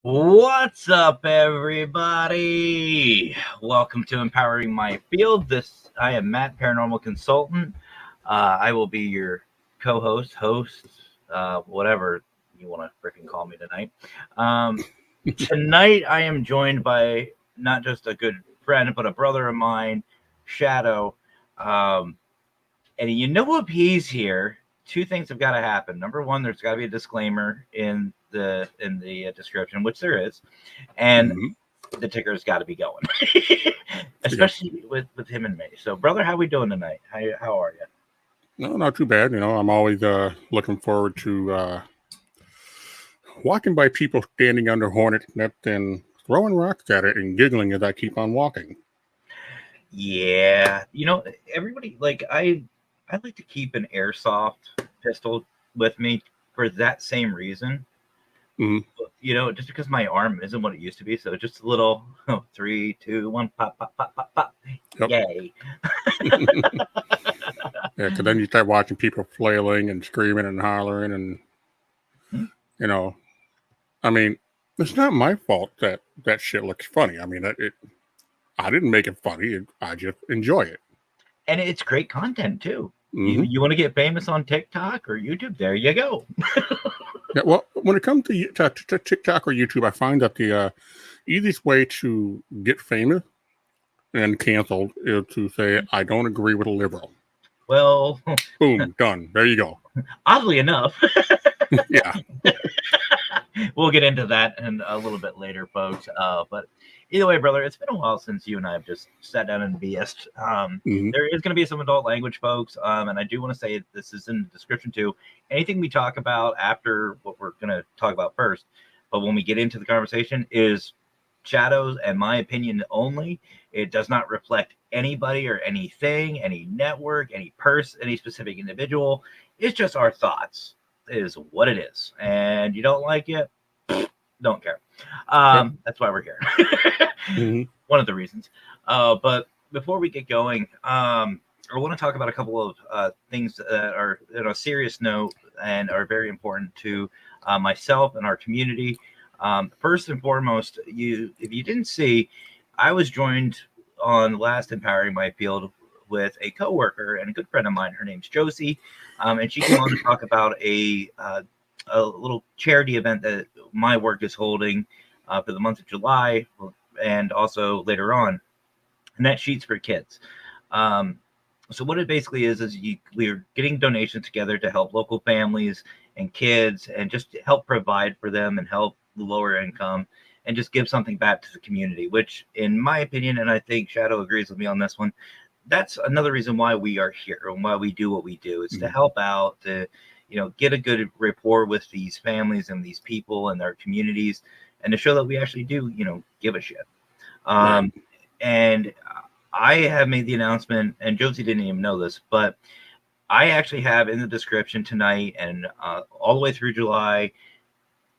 What's up, everybody? Welcome to Empowering My Field. I am Matt, paranormal consultant. I will be your co-host, host, whatever you want to freaking call me tonight. Tonight, I am joined by not just a good friend, but a brother of mine, Shadow. And you know, if he's here, two things have got to happen. Number one, there's got to be a disclaimer in the description, which there is, and the ticker's got to be going, especially with him and me. So, brother, how we doing tonight? How are you? No, not too bad. You know, I'm always looking forward to walking by people standing under hornet net and throwing rocks at it and giggling as I keep on walking. Yeah, you know, everybody, like I like to keep an airsoft pistol with me for that same reason. You know, just because my arm isn't what it used to be, so just a little 3, 2, 1, pop, pop, pop, pop, pop. Yep. Yay! Yeah, because then you start watching people flailing and screaming and hollering, and you know, I mean, it's not my fault that shit looks funny. I mean, I didn't make it funny. I just enjoy it, and it's great content too. You want to get famous on TikTok or YouTube? There you go. Yeah, well, when it comes to TikTok or YouTube, I find that the easiest way to get famous and canceled is to say, I don't agree with a liberal. Well, boom, done. There you go. Oddly enough. Yeah. We'll get into that in a little bit later, folks. But either way, brother, it's been a while since you and I have just sat down and BS'd. There is going to be some adult language, folks. And I do want to say this is in the description too. Anything we talk about after what we're going to talk about first, but when we get into the conversation, is Shadows and my opinion only. It does not reflect anybody or anything, any network, any person, any specific individual. It's just our thoughts. It is what it is. And you don't like it, don't care. That's why we're here. One of the reasons. But before we get going, I want to talk about a couple of things that are on a serious note and are very important to myself and our community. First and foremost, if you didn't see, I was joined on last Empowering My Field with a coworker and a good friend of mine. Her name's Josie, and she came on to talk about a little charity event that my work is holding for the month of July, and also later on, and that's Sheets for Kids. So what it basically is we're getting donations together to help local families and kids, and just help provide for them and help the lower income, and just give something back to the community, which in my opinion, and I think Shadow agrees with me on this one, that's another reason why we are here and why we do what we do, is to help out, to, you know, get a good rapport with these families and these people and their communities, and to show that we actually do, you know, give a shit. Right. And I have made the announcement, and Josie didn't even know this, but I actually have in the description tonight and all the way through July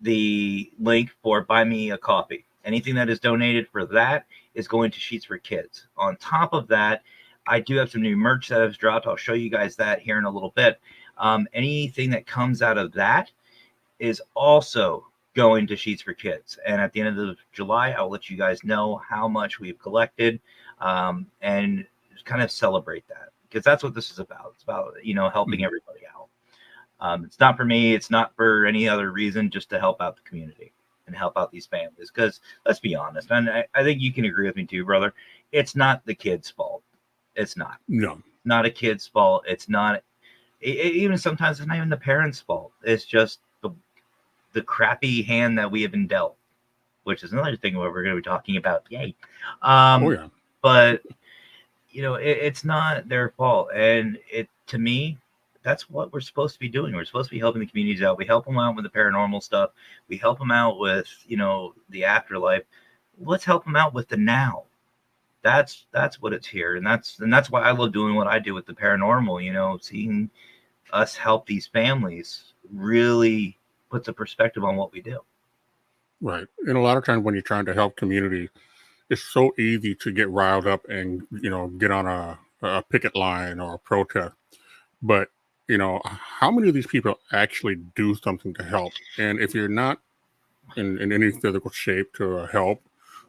the link for Buy Me a Coffee. Anything that is donated for that is going to Sheets for Kids. On top of that, I do have some new merch that has dropped. I'll show you guys that here in a little bit. Anything that comes out of that is also going to Sheets for Kids. And at the end of July, I'll let you guys know how much we've collected and kind of celebrate that, because that's what this is about. It's about, helping everybody out. It's not for me. It's not for any other reason, just to help out the community and help out these families. Because let's be honest, and I think you can agree with me too, brother. It's not the kid's fault. It's not. No. Not a kid's fault. It's not. Even sometimes it's not even the parents' fault. It's just the crappy hand that we have been dealt, which is another thing what we're going to be talking about. Yay. Oh yeah. But it's not their fault, and to me, that's what we're supposed to be doing. We're supposed to be helping the communities out. We help them out with the paranormal stuff. We help them out with the afterlife. Let's help them out with the now. That's what it's here, and that's why I love doing what I do with the paranormal. Seeing us help these families really puts a perspective on what we do. Right. And a lot of times when you're trying to help community, it's so easy to get riled up and get on a picket line or a protest. But how many of these people actually do something to help? And if you're not in any physical shape to help,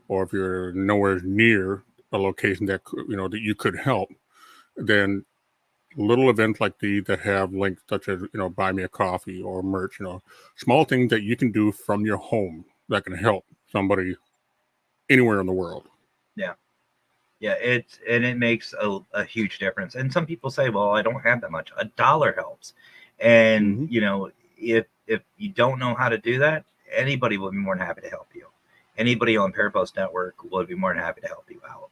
or if you're nowhere near a location that that you could help, then little events like these that have links such as buy me a coffee or merch, small things that you can do from your home that can help somebody anywhere in the world. Yeah, it makes a huge difference. And some people say, well, I don't have that much. $1 helps. And if you don't know how to do that, anybody will be more than happy to help you. Anybody on Parapost Network will be more than happy to help you out.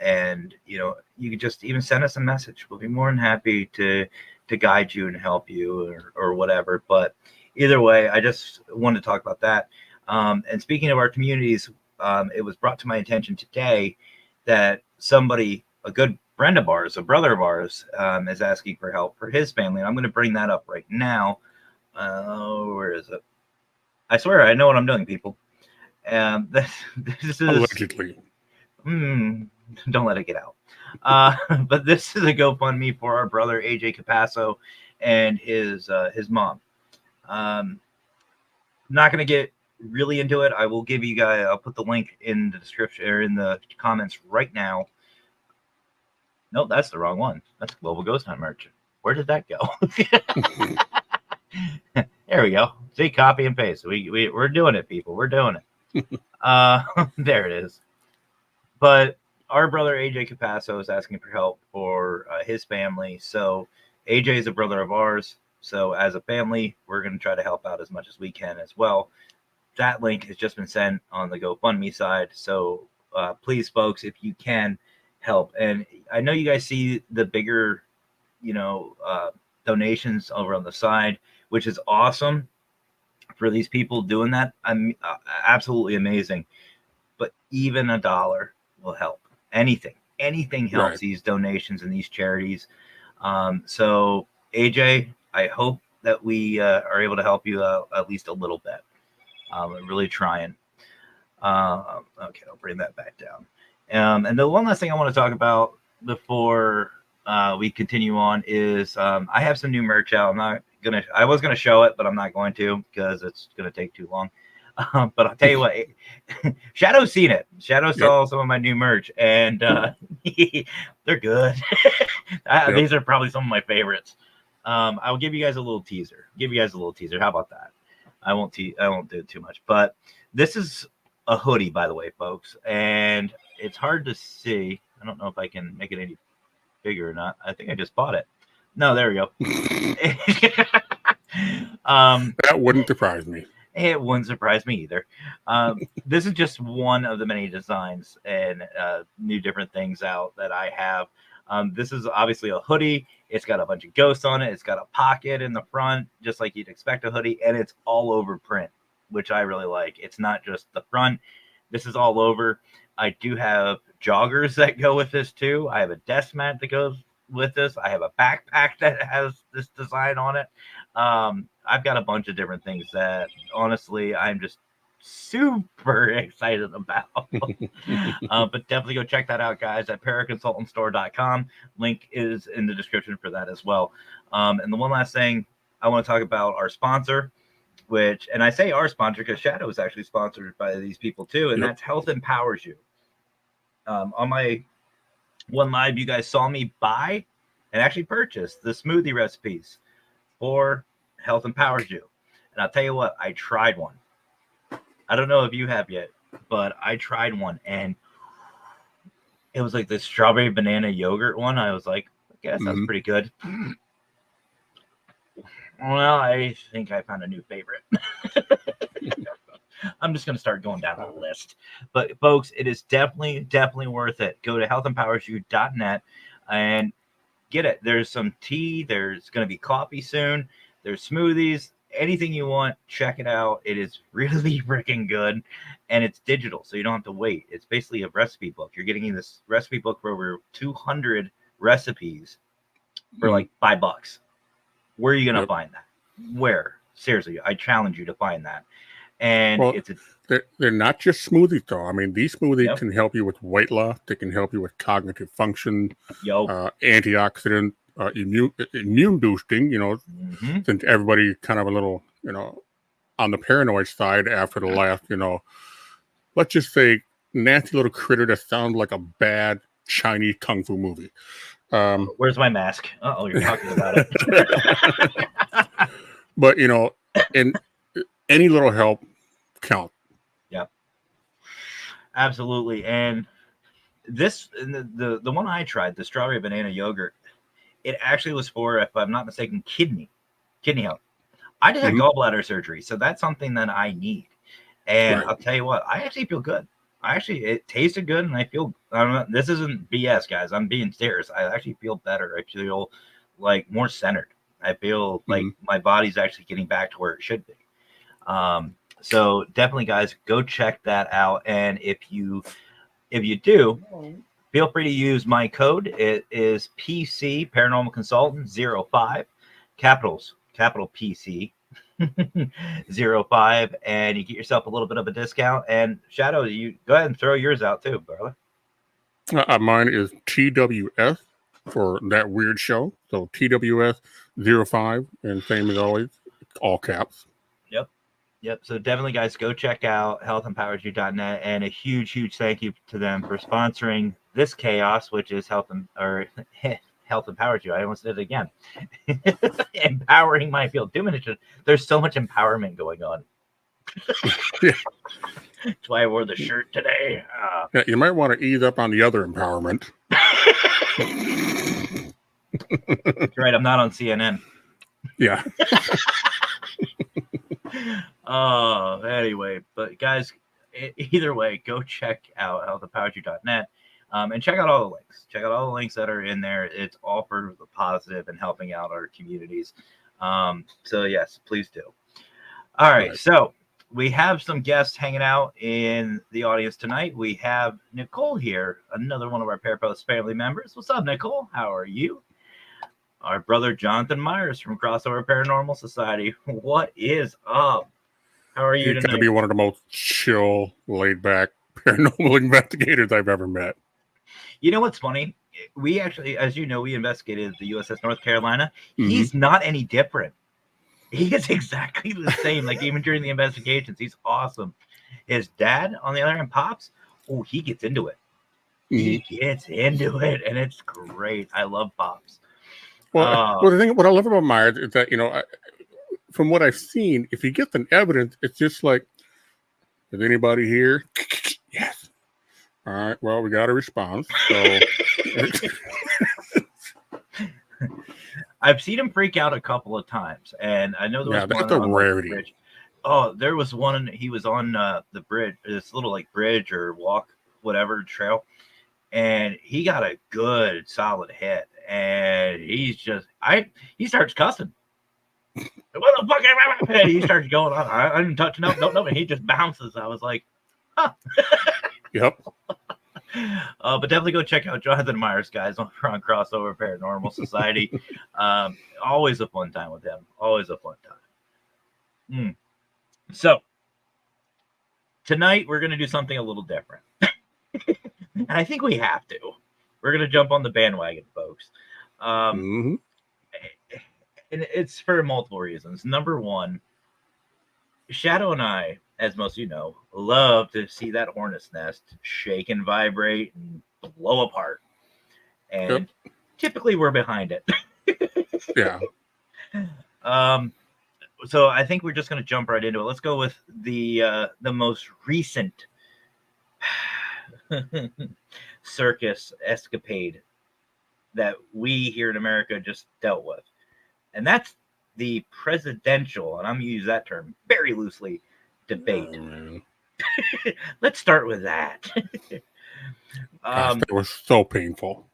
And you can just even send us a message. We'll be more than happy to guide you and help you or whatever. But either way, I just wanted to talk about that. And speaking of our communities, it was brought to my attention today that somebody, a good friend of ours, a brother of ours, is asking for help for his family. And I'm going to bring that up right now. Where is it? I swear I know what I'm doing, people. This is allegedly. Don't let it get out. But this is a GoFundMe for our brother AJ Capasso and his mom. Not going to get really into it. I will give you guys, I'll put the link in the description or in the comments right now. No, that's the wrong one. That's Global Ghost Hunt merch. Where did that go? There we go. See, copy and paste. We're doing it, people. We're doing it. There it is. But our brother AJ Capasso is asking for help for his family. So AJ is a brother of ours. So as a family, we're going to try to help out as much as we can as well. That link has just been sent on the GoFundMe side. So please, folks, if you can help. And I know you guys see the bigger, donations over on the side, which is awesome for these people doing that. I'm absolutely amazing. But even $1 will help. Anything helps. Right. These donations and these charities. So AJ, I hope that we are able to help you out at least a little bit. I'm really trying. Okay, I'll bring that back down. And the one last thing I want to talk about before we continue on is I have some new merch out. I was gonna show it, but I'm not going to because it's gonna take too long. But I'll tell you what, Shadow's seen it. Shadow saw some of my new merch, and they're good. These are probably some of my favorites. I'll give you guys a little teaser. How about that? I won't do it too much, but this is a hoodie, by the way, folks, and it's hard to see. I don't know if I can make it any bigger or not. I think I just bought it. No, there we go. That wouldn't surprise me. It wouldn't surprise me either. This is just one of the many designs and new different things out that I have. This is obviously a hoodie. It's got a bunch of ghosts on it. It's got a pocket in the front, just like you'd expect a hoodie, and it's all over print, which I really like. It's not just the front. This is all over. I do have joggers that go with this too. I have a desk mat that goes with this. I have a backpack that has this design on it. I've got a bunch of different things that honestly I'm just super excited about. But definitely go check that out, guys, at paraconsultantstore.com. Link is in the description for that as well. And the one last thing I want to talk about our sponsor, which, and I say our sponsor because Shadow is actually sponsored by these people too, and that's Health Empowers You. On my one live, you guys saw me buy and actually purchase the smoothie recipes for Health Empowers You. And I'll tell you what, I tried one. I don't know if you have yet, but I tried one, and it was like the strawberry banana yogurt one. I was like, okay, that sounds pretty good. Well, I think I found a new favorite. I'm just going to start going down the list. But, folks, it is definitely worth it. Go to healthempowersyou.net and get it. There's some tea. There's going to be coffee soon. There's smoothies. Anything you want, check it out. It is really freaking good, and it's digital, so you don't have to wait. It's basically a recipe book. You're getting this recipe book for over 200 recipes for like $5. Where are you going to find that? Where? Seriously, I challenge you to find that. And they're not just smoothies, though. I mean, these smoothies can help you with weight loss. They can help you with cognitive function, antioxidant, immune boosting. You know, since everybody kind of a little, you know, on the paranoid side after the last, you know, let's just say nasty little critter that sounds like a bad Chinese kung fu movie. Where's my mask? Oh, you're talking about it. But you know, and any little help count. Yep, absolutely. And this, the one I tried, the strawberry banana yogurt, it actually was for, if I'm not mistaken, kidney health. I just had gallbladder surgery, so that's something that I need. And I'll tell you what, I actually feel good. It tasted good, and I feel. This isn't BS, guys. I'm being serious. I actually feel better. I feel like more centered. I feel like my body's actually getting back to where it should be. So definitely, guys, go check that out. And if you do, feel free to use my code. It is PC Paranormal Consultant 05, capital PC 05, and you get yourself a little bit of a discount. And Shadow, you go ahead and throw yours out too, brother. Mine is TWS for that weird show. So TWS 05, and same as always, all caps. Yep. So definitely, guys, go check out healthempowersyou.net, and a huge thank you to them for sponsoring this chaos, which is Health Empowers You. I almost did it again. Empowering my field. 2 minutes. There's so much empowerment going on. That's why I wore the shirt today. Yeah, you might want to ease up on the other empowerment. That's right. I'm not on CNN. Yeah. Anyway, but guys, either way, go check out healthempowersyou.net. And check out all the links. Check out all the links that are in there. It's all for the positive and helping out our communities. So yes, please do. All right. So we have some guests hanging out in the audience tonight. We have Nicole here, another one of our Parapost family members. What's up, Nicole? How are you? Our brother Jonathan Myers from Crossover Paranormal Society. What is up? How are you tonight? He's got to be one of the most chill, laid-back paranormal investigators I've ever met. You know what's funny? We actually, as you know, we investigated the USS North Carolina. He's not any different. He is exactly the same. Like, even during the investigations, he's awesome. His dad, on the other hand, Pops, he gets into it. He gets into it, and it's great. I love Pops. Well, the thing, what I love about Myers is that, you know, from what I've seen, if he gets an evidence, it's just like, is anybody here? Yes. All right. Well, we got a response. So I've seen him freak out a couple of times, and I know there was one that's a on rarity. The bridge. Oh, there was one. He was on the bridge, this little like bridge or walk, whatever trail, and he got a good solid hit, and he's just he starts cussing. What the fuck? And he starts going on. I didn't touch no, and he just bounces. I was like, Yep. But definitely go check out Jonathan Myers, guys, over on Crossover Paranormal Society. Always a fun time with him. Always a fun time. So tonight we're going to do something a little different. And I think we have to. We're going to jump on the bandwagon, folks. And it's for multiple reasons. Number one, Shadow and I, as most of you know, love to see that hornet's nest shake and vibrate and blow apart. And typically we're behind it. Yeah. So I think we're just going to jump right into it. Let's go with the most recent circus escapade that we here in America just dealt with. And that's the presidential, and I'm going to use that term very loosely, debate. Let's start with that. Gosh, that was so painful.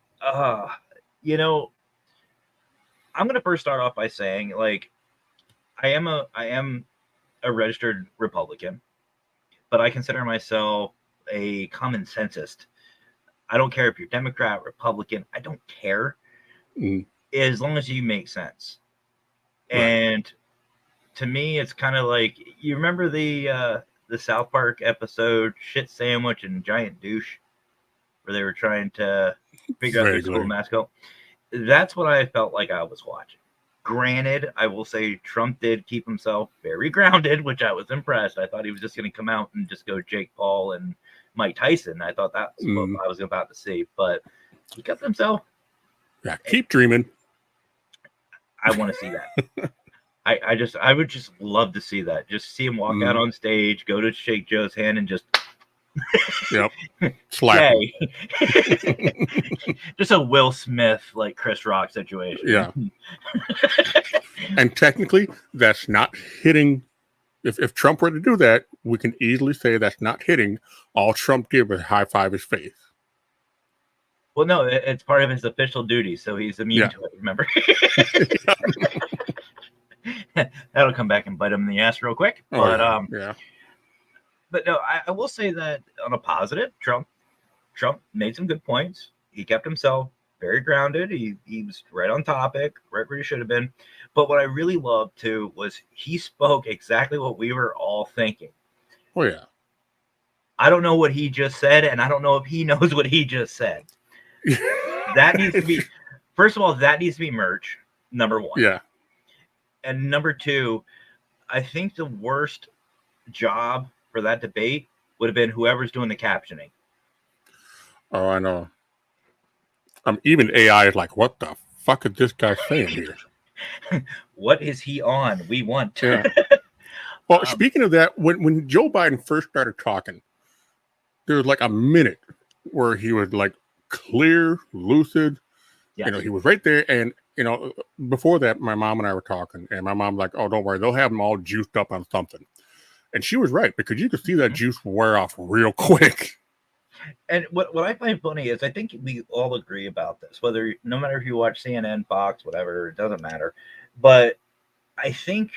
You know, I'm going to first start off by saying, like, I am a registered Republican, but I consider myself a common sensist. I don't care if you're Democrat, Republican. I don't care as long as you make sense. Right. And to me, it's kind of like, you remember the South Park episode Shit Sandwich and Giant Douche, where they were trying to figure out their school mascot? That's what I felt like I was watching. Granted, I will say Trump did keep himself very grounded, which I was impressed. I thought he was just going to come out and just go Jake Paul and Mike Tyson. I thought that's what I was about to see, but he kept himself. Yeah, keep dreaming. I want to see that. I would just love to see that. Just see him walk out on stage, go to shake Joe's hand, and just slap him. Just a Will Smith, like Chris Rock situation. Yeah. And technically, that's not hitting. If Trump were to do that, we can easily say that's not hitting. All Trump did was high five his face. Well, no, it's part of his official duty, so he's immune to it. Remember? That'll come back and bite him in the ass real quick. But But no, I will say that on a positive, Trump made some good points. He kept himself very grounded. He was right on topic, right where he should have been. But what I really loved too was he spoke exactly what we were all thinking. Oh yeah. I don't know what he just said, and I don't know if he knows what he just said. That needs to be, first of all, that needs to be merch, number one. Yeah. And number two, I think the worst job for that debate would have been whoever's doing the captioning. Oh, I know. Even AI is like, what the fuck is this guy saying here? What is he on? We want. Yeah. Well, speaking of that, when Joe Biden first started talking, there was like a minute where he was like clear, lucid. Yes. You know, he was right there. And, you know, before that, my mom and I were talking, and my mom's like, oh, don't worry, they'll have them all juiced up on something. And she was right, because you could see that juice wear off real quick. And what I find funny is I think we all agree about this, no matter if you watch CNN, Fox, whatever, it doesn't matter. But I think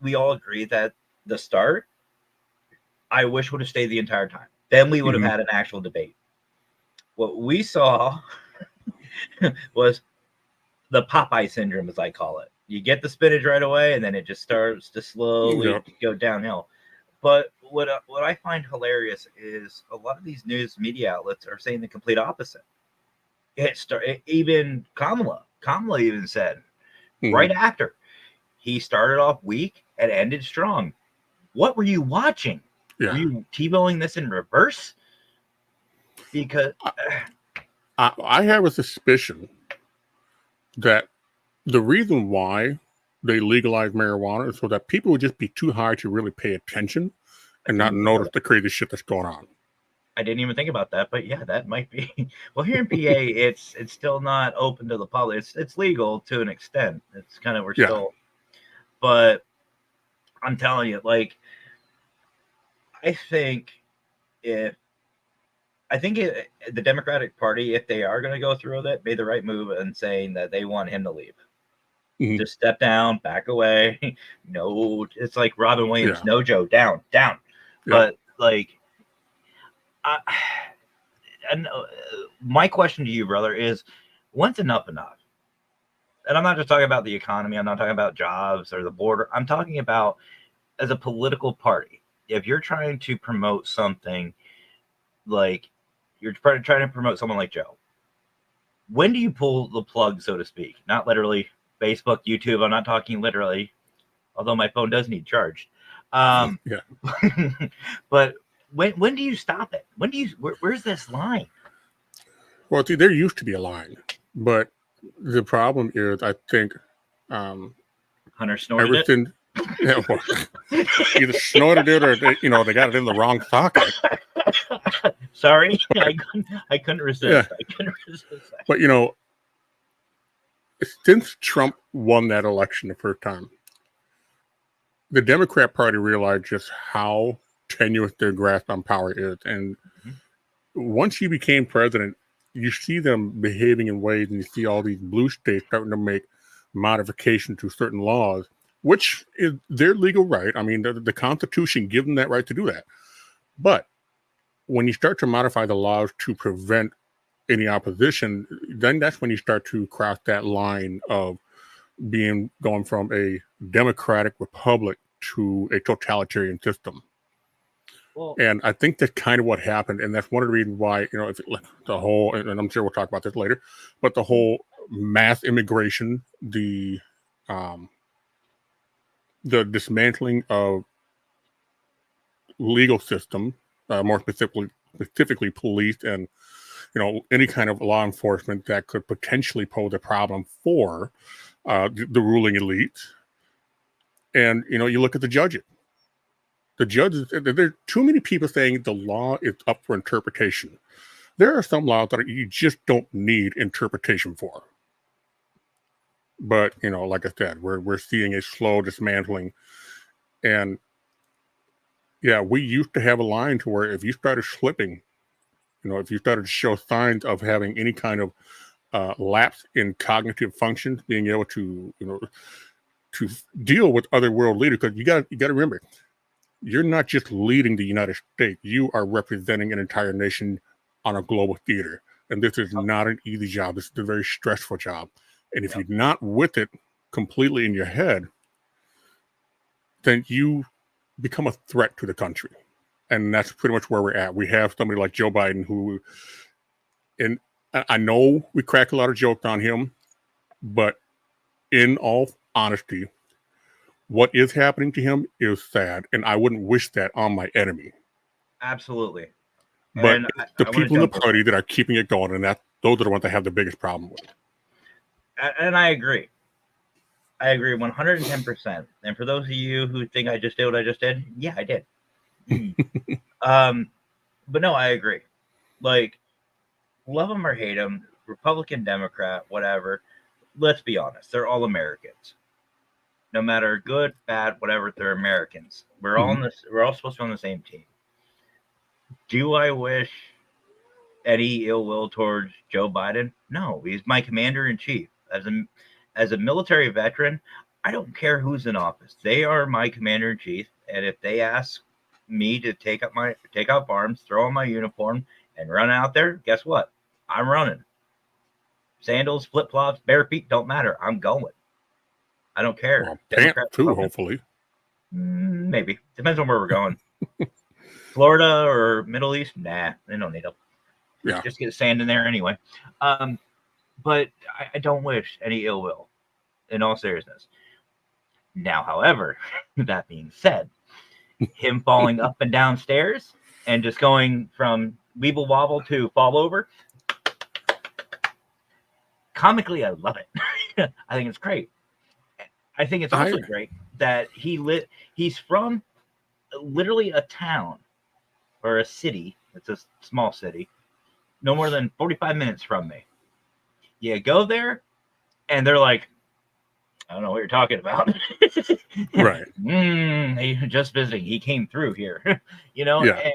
we all agree that the start, I wish would have stayed the entire time. Then we would have had an actual debate. What we saw was the Popeye syndrome, as I call it. You get the spinach right away, and then it just starts to slowly go downhill. But what I find hilarious is a lot of these news media outlets are saying the complete opposite. Even Kamala even said right after he started off weak and ended strong. What were you watching? Yeah. Were you TiVoing this in reverse? Because I have a suspicion that the reason why they legalized marijuana is so that people would just be too high to really pay attention and not notice the crazy shit that's going on. I didn't even think about that, but yeah, that might be. Well, here in PA, it's still not open to the public. It's legal to an extent. It's kind of still, but I'm telling you, like, I think the Democratic Party, if they are going to go through with it, made the right move in saying that they want him to leave. Just step down, back away. No, it's like Robin Williams. No, Joe, down. But like, Uh, and my question to you, brother, is when's enough enough? And I'm not just talking about the economy. I'm not talking about jobs or the border. I'm talking about as a political party. If you're trying to promote something like you're trying to promote someone like Joe, when do you pull the plug, so to speak? Not literally Facebook, YouTube. I'm not talking literally, although my phone does need charged. Yeah. But when do you stop it? When do you where's this line? Well, see, there used to be a line, but the problem is, I think, Hunter snorted ever it. since, yeah, well, either snorted it or they got it in the wrong socket. Sorry, I couldn't resist. Yeah. I couldn't resist. But since Trump won that election the first time, the Democrat Party realized just how tenuous their grasp on power is, and once he became president, you see them behaving in ways, and you see all these blue states starting to make modifications to certain laws, which is their legal right. I mean, the Constitution gives them that right to do that. But when you start to modify the laws to prevent any opposition, then that's when you start to cross that line of going from a democratic republic to a totalitarian system. Well, And I think that's kind of what happened, and that's one of the reasons why if the whole, and I'm sure we'll talk about this later, but the whole mass immigration, the dismantling of legal system, more specifically police, and any kind of law enforcement that could potentially pose a problem for the ruling elite. And you look at the judges. The judges, there are too many people saying the law is up for interpretation. There are some laws that you just don't need interpretation for. But like I said, we're seeing a slow dismantling, and yeah, we used to have a line to where if you started slipping, if you started to show signs of having any kind of lapse in cognitive functions, being able to to deal with other world leaders, because you got to remember, you're not just leading the United States, you are representing an entire nation on a global theater. And this is not an easy job. This is a very stressful job. And if you're not with it completely in your head, then you become a threat to the country. And that's pretty much where we're at. We have somebody like Joe Biden who, and I know we crack a lot of jokes on him, but in all honesty, what is happening to him is sad, and I wouldn't wish that on my enemy. Absolutely. But And it's the people in the party that are keeping it going, and those are the ones that have the biggest problem with it. And I agree. I agree 110%. And for those of you who think I just did what I just did, yeah, I did. But no, I agree. Like, love them or hate them, Republican, Democrat, whatever. Let's be honest, they're all Americans. No matter good, bad, whatever, they're Americans. We're all on this. We're all supposed to be on the same team. Do I wish any ill will towards Joe Biden? No, he's my commander in chief. As a military veteran, I don't care who's in office. They are my commander in chief, and if they ask me to take up arms, throw on my uniform, and run out there, guess what? I'm running. Sandals, flip flops, bare feet don't matter. I'm going. I don't care. Well, pants too, hopefully. Maybe. Depends on where we're going. Florida or Middle East? Nah, they don't need them. Yeah. Just get sand in there anyway. But I don't wish any ill will, in all seriousness. Now, however, that being said, him falling up and down stairs and just going from weeble wobble to fall over, comically, I love it. I think it's great. I think it's also great that he's from literally a town or a city. It's a small city, no more than 45 minutes from me. You go there, and they're like, I don't know what you're talking about. Right. Just visiting. He came through here, Yeah.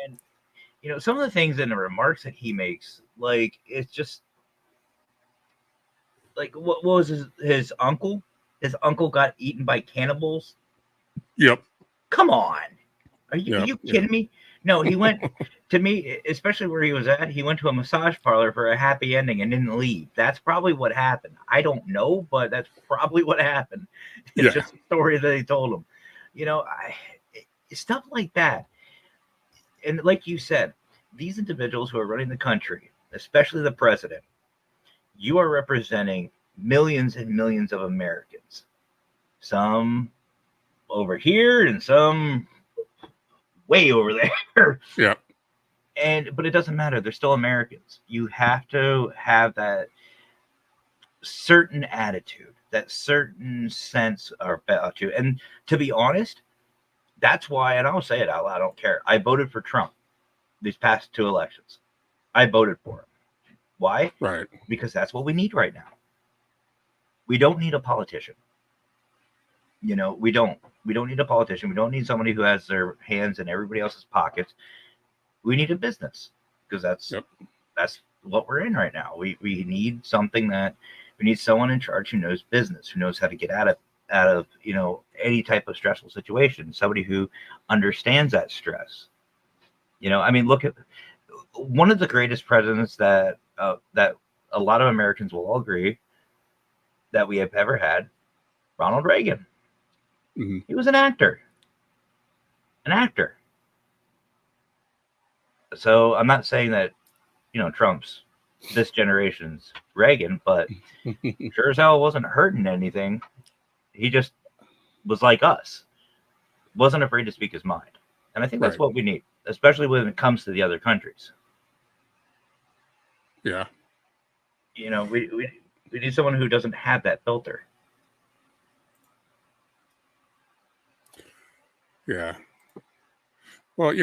And some of the things and the remarks that he makes, like, it's just like, what was his uncle? His uncle got eaten by cannibals. Yep. Come on, are you kidding me? No, he went to me, especially where he was at. He went to a massage parlor for a happy ending and didn't leave. That's probably what happened. I don't know, but that's probably what happened. It's Yeah. just a story that they told him. Stuff like that. And like you said, these individuals who are running the country, especially the president, you are representing millions and millions of Americans. Some over here and some way over there. Yeah. But it doesn't matter. They're still Americans. You have to have that certain attitude, that certain sense about you. And to be honest, that's why, and I'll say it out loud, I don't care. I voted for Trump these past 2 elections. I voted for him. Why? Right. Because that's what we need right now. We don't need a politician. We don't need a politician. We don't need somebody who has their hands in everybody else's pockets. We need a business, because that's what we're in right now. We need something we need someone in charge who knows business, who knows how to get out of any type of stressful situation. Somebody who understands that stress. Look at one of the greatest presidents that a lot of Americans will all agree that we have ever had, Ronald Reagan. Mm-hmm. He was an actor. So I'm not saying that, Trump's this generation's Reagan, but sure as hell wasn't hurting anything. He just was like us. Wasn't afraid to speak his mind. And I think that's what we need, especially when it comes to the other countries. Yeah. We need someone who doesn't have that filter. Yeah. Well,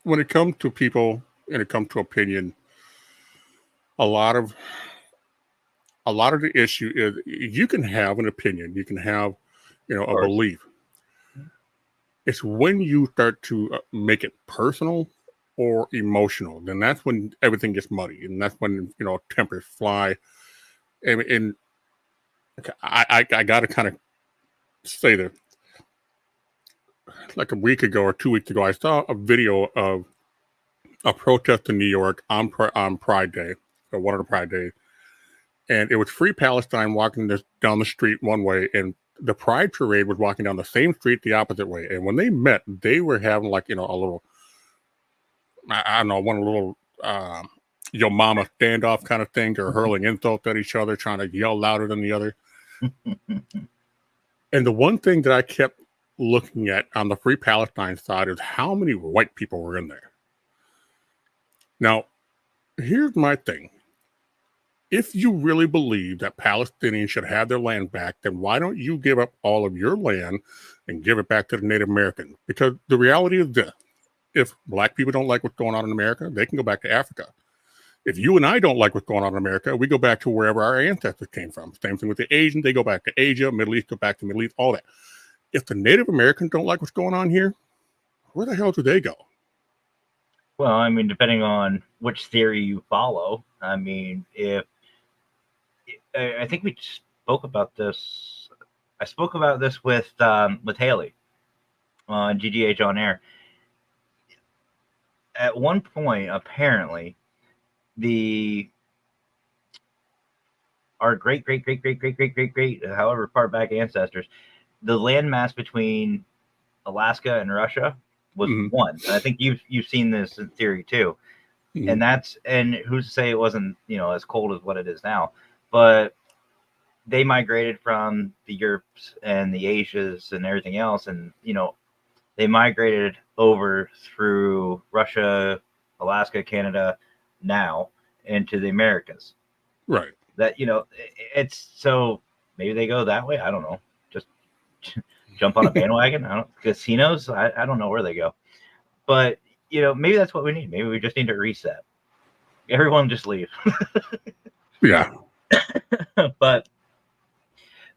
when it comes to people and it comes to opinion, a lot of the issue is you can have an opinion, you can have, a belief. It's when you start to make it personal or emotional, then that's when everything gets muddy, and that's when tempers fly. And I got to kind of say that, like a week ago or 2 weeks ago, I saw a video of a protest in New York on Pride Day, or one of the Pride Days, and it was Free Palestine walking down the street one way, and the Pride Parade was walking down the same street the opposite way. And when they met, they were having a little, I don't know, one little yo mama standoff kind of thing. They're hurling insults at each other, trying to yell louder than the other. And the one thing that I kept looking at on the Free Palestine side is how many white people were in there. Now, here's my thing. If you really believe that Palestinians should have their land back, then why don't you give up all of your land and give it back to the Native Americans? Because the reality is this. If black people don't like what's going on in America, they can go back to Africa. If you and I don't like what's going on in America, we go back to wherever our ancestors came from. Same thing with the Asians. They go back to Asia, Middle East, go back to Middle East, all that. If the Native Americans don't like what's going on here, where the hell do they go? Well, depending on which theory you follow. I think we spoke about this. I spoke about this with Haley on GGH on air. At one point, apparently, our great, however far back ancestors, the landmass between Alaska and Russia was one. And I think you've seen this in theory too. And and who's to say it wasn't as cold as what it is now, but they migrated from the Europes and the Asias and everything else, and they migrated over through Russia, Alaska, Canada, now into the Americas. Right. That it's so maybe they go that way. I don't know. Just jump on a bandwagon. Casinos. I don't know where they go, but maybe that's what we need. Maybe we just need to reset. Everyone just leave. Yeah. But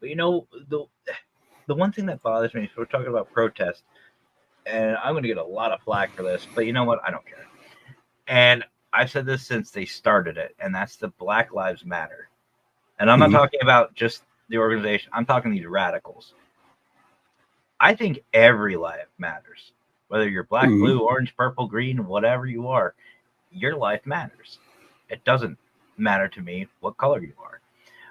the one thing that bothers me is we're talking about protest, and I'm going to get a lot of flack for this, but you know what? I don't care. And I've said this since they started it, and that's the Black Lives Matter. And I'm not talking about just the organization. I'm talking these radicals. I think every life matters. Whether you're black, blue, orange, purple, green, whatever you are, your life matters. It doesn't matter to me what color you are.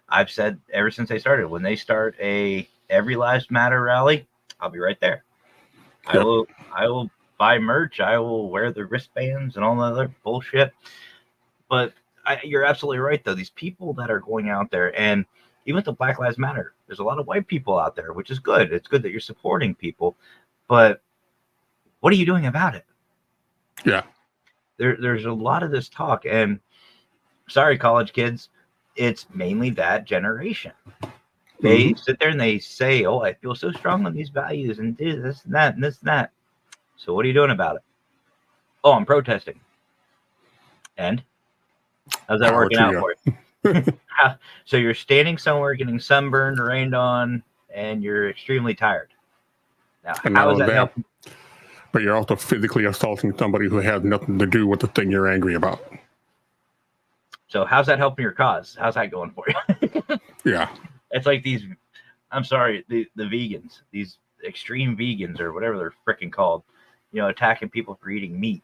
I've said ever since they started, when they start a Every Lives Matter rally, I'll be right there. Yep. I will buy merch. I will wear the wristbands and all the other bullshit. But you're absolutely right, though. These people that are going out there, and even with the Black Lives Matter, there's a lot of white people out there, which is good. It's good that you're supporting people. But what are you doing about it? Yeah. There's a lot of this talk, and sorry, college kids, it's mainly that generation. They sit there and they say, oh, I feel so strong on these values and this and that and this and that. So what are you doing about it? Oh, I'm protesting. And how's that working out for you? So you're standing somewhere getting sunburned, rained on, and you're extremely tired. Now, how is that helping? But you're also physically assaulting somebody who has nothing to do with the thing you're angry about. So how's that helping your cause? How's that going for you? Yeah. It's like these, I'm sorry, the vegans, these extreme vegans or whatever they're freaking called, attacking people for eating meat.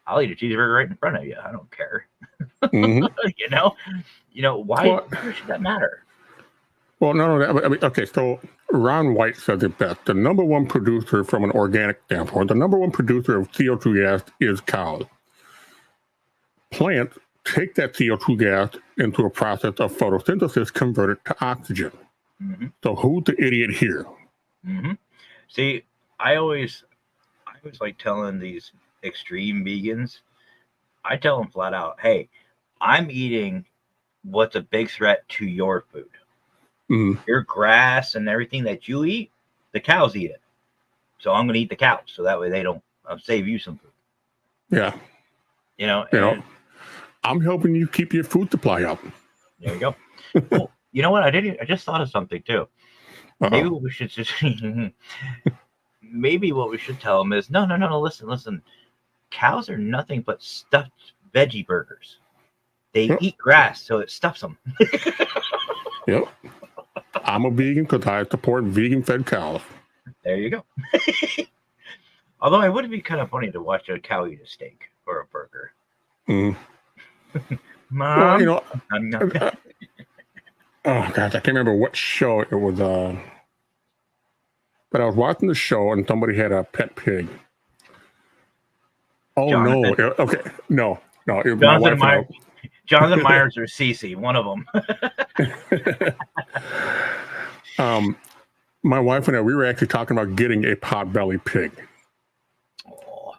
I'll eat a cheeseburger right in front of you. I don't care. Why should that matter? Well, no. I mean, okay, so Ron White said it best. The number one producer from an organic standpoint, the number one producer of CO2 gas is cows. Plants take that CO2 gas into a process of photosynthesis, convert it to oxygen. So who's the idiot here? See, I always like telling these extreme vegans, I tell them flat out, hey, I'm eating what's a big threat to your food. Your grass and everything that you eat, the cows eat it. So I'm going to eat the cows. So that way they don't save you some food. Yeah. I'm helping you keep your food supply up. There you go. Well, you know what? I just thought of something too. Maybe what we should tell them is, no, listen. Cows are nothing but stuffed veggie burgers. They eat grass, so it stuffs them. Yep. I'm a vegan because I support vegan-fed cows. There you go. Although it would be kind of funny to watch a cow eat a steak or a burger. Mom, well, I'm not. Oh gosh, I can't remember what show it was. But I was watching the show and somebody had a pet pig. Oh Jonathan. No! Okay, no. It was Jonathan Myers. Jonathan Myers or Cece, one of them. My wife and I, we were actually talking about getting a potbelly pig.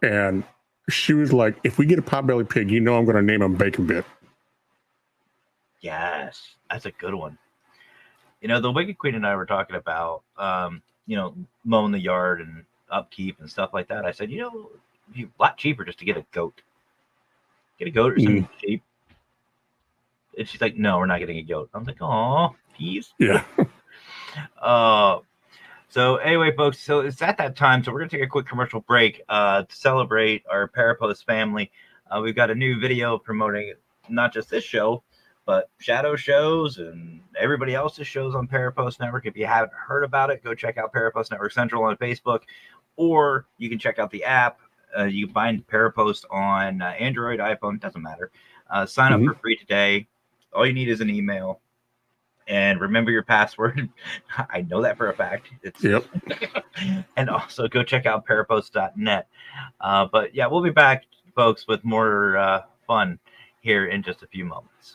And she was like, if we get a potbelly pig, I'm going to name him Bacon Bit. Yes, that's a good one. The Wicked Queen and I were talking about, mowing the yard and upkeep and stuff like that. I said, it'd be a lot cheaper just to get a goat. Get a goat or some sheep. And she's like, no, we're not getting a goat. I'm like, aw, peas. Yeah. So anyway, folks, so it's at that time. So we're going to take a quick commercial break to celebrate our Parapost family. We've got a new video promoting not just this show, but shadow shows and everybody else's shows on Parapost Network. If you haven't heard about it, go check out Parapost Network Central on Facebook, or you can check out the app. You can find Parapost on Android, iPhone, doesn't matter. Sign up for free today. All you need is an email. And remember your password. I know that for a fact. Yep. And also go check out parapost.net. But yeah, we'll be back, folks, with more fun here in just a few moments.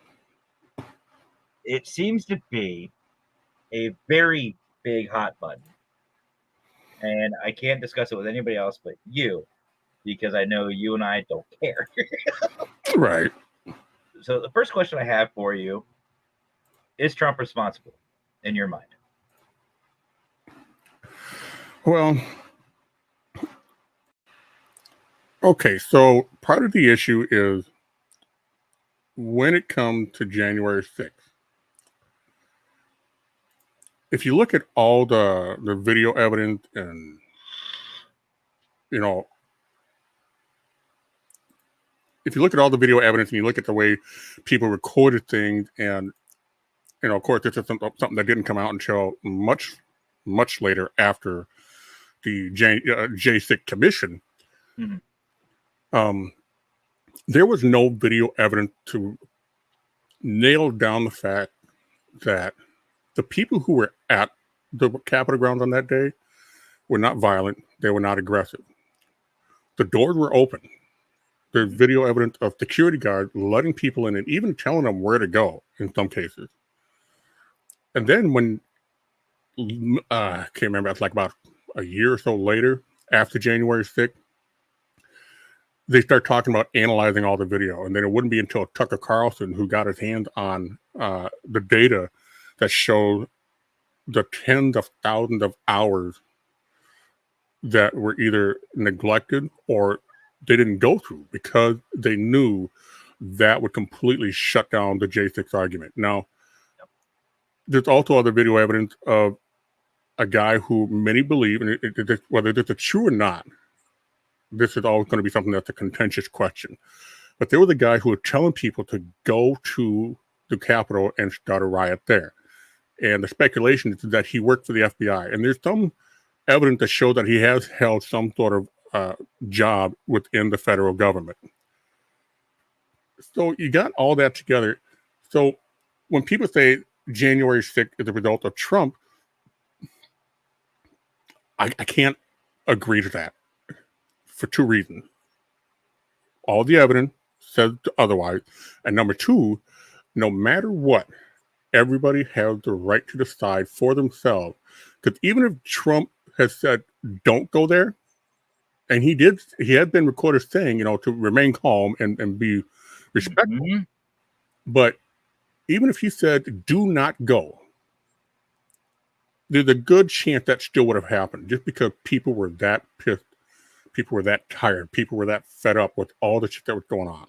it seems to be a very big hot button. And I can't discuss it with anybody else but you, because I know you and I don't care. Right. So the first question I have for you, is Trump responsible in your mind? Well, okay, so part of the issue is when it comes to January 6th, if you look at all the video evidence and, you know, if you look at all the video evidence and you look at the way people recorded things, and, you know, of course, this is something that didn't come out until much, much later after the J6 commission. Mm-hmm. There was no video evidence to nail down the fact that the people who were at the Capitol grounds on that day were not violent. They were not aggressive. The doors were open. There's video evidence of security guards letting people in and even telling them where to go in some cases. And then when, I can't remember, it's like about a year or so later, after January 6th, they start talking about analyzing all the video. And then it wouldn't be until Tucker Carlson, who got his hands on the data that showed the tens of thousands of hours that were either neglected or they didn't go through because they knew that would completely shut down the J6 argument. Now, there's also other video evidence of a guy who many believe, and whether this is true or not, this is always going to be something that's a contentious question. But there was a guy who was telling people to go to the Capitol and start a riot there. And the speculation is that he worked for the FBI. And there's some evidence that shows that he has held some sort of job within the federal government. So you got all that together. So when people say January 6th is a result of Trump, I can't agree to that for two reasons. All the evidence says otherwise. And number two, no matter what, everybody has the right to decide for themselves. Because even if Trump has said, don't go there, and he had been recorded saying, you know, to remain calm and be respectful. Mm-hmm. But even if he said, do not go, there's a good chance that still would have happened just because people were that pissed. People were that tired. People were that fed up with all the shit that was going on.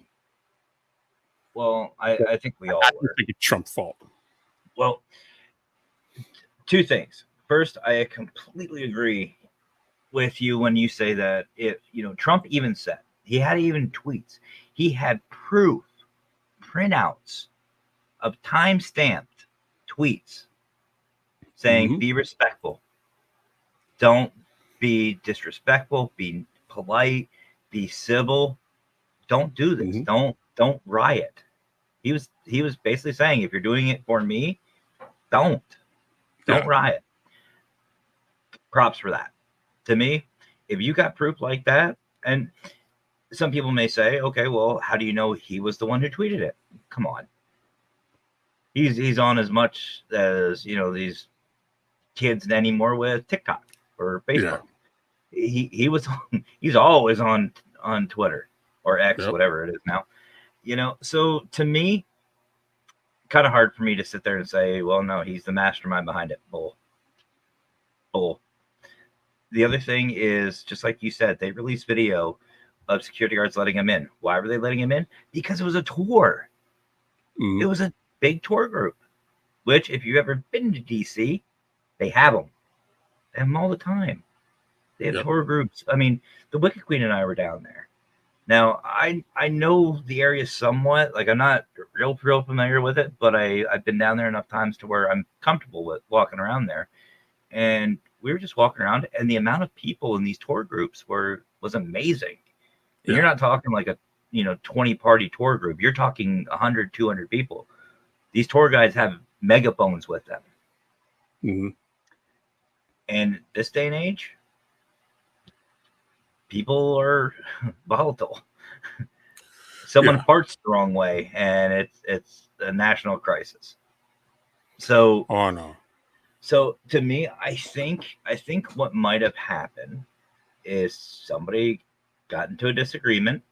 Well, I think we all were. I don't think it's Trump's fault. Well, two things. First, I completely agree with you when you say that Trump even said, he had even tweets. He had proof, printouts of time-stamped tweets saying, be respectful. Don't be disrespectful. Be polite. Be civil. Don't do this. Don't riot. He was basically saying, if you're doing it for me, don't riot. Props for that. To me, if you got proof like that, and some people may say, okay, well, how do you know he was the one who tweeted it? Come on. He's on as much as, these kids anymore with TikTok or Facebook. Yeah. He's always on Twitter or X, whatever it is now. So to me, kind of hard for me to sit there and say, well, no, he's the mastermind behind it. Bull. The other thing is, just like you said, they released video of security guards letting him in. Why were they letting him in? Because it was a tour. It was a big tour group, which if you've ever been to DC, they have them. They have them all the time. They have tour groups. I mean, the Wicked Queen and I were down there. Now, I know the area somewhat. Like, I'm not real familiar with it, but I've been down there enough times to where I'm comfortable with walking around there. And we were just walking around, and the amount of people in these tour groups was amazing. And you're not talking like a 20-party tour group. You're talking 100, 200 people. These tour guides have megaphones with them. Mm-hmm. And this day and age, people are volatile. Someone farts the wrong way, and it's a national crisis. So, Oh no. so to me, I think what might have happened is somebody got into a disagreement.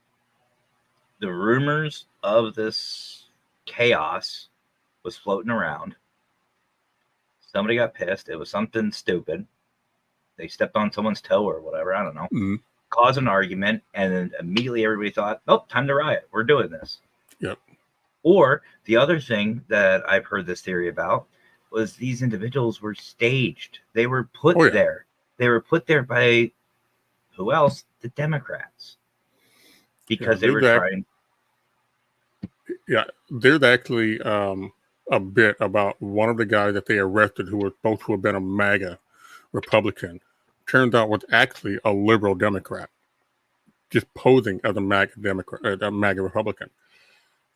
The rumors of this chaos was floating around. Somebody got pissed. It was something stupid. They stepped on someone's toe or whatever. I don't know. Mm-hmm. Caused an argument, and then immediately everybody thought, "Oh, time to riot. We're doing this." Yep. Or the other thing that I've heard this theory about was these individuals were staged. They were put Oh, yeah. there. They were put there by who else? The Democrats. Because they were trying. Yeah, there's actually a bit about one of the guys that they arrested who was supposed to have been a MAGA Republican. Turned out was actually a liberal Democrat, just posing as a MAGA Democrat, a MAGA Republican.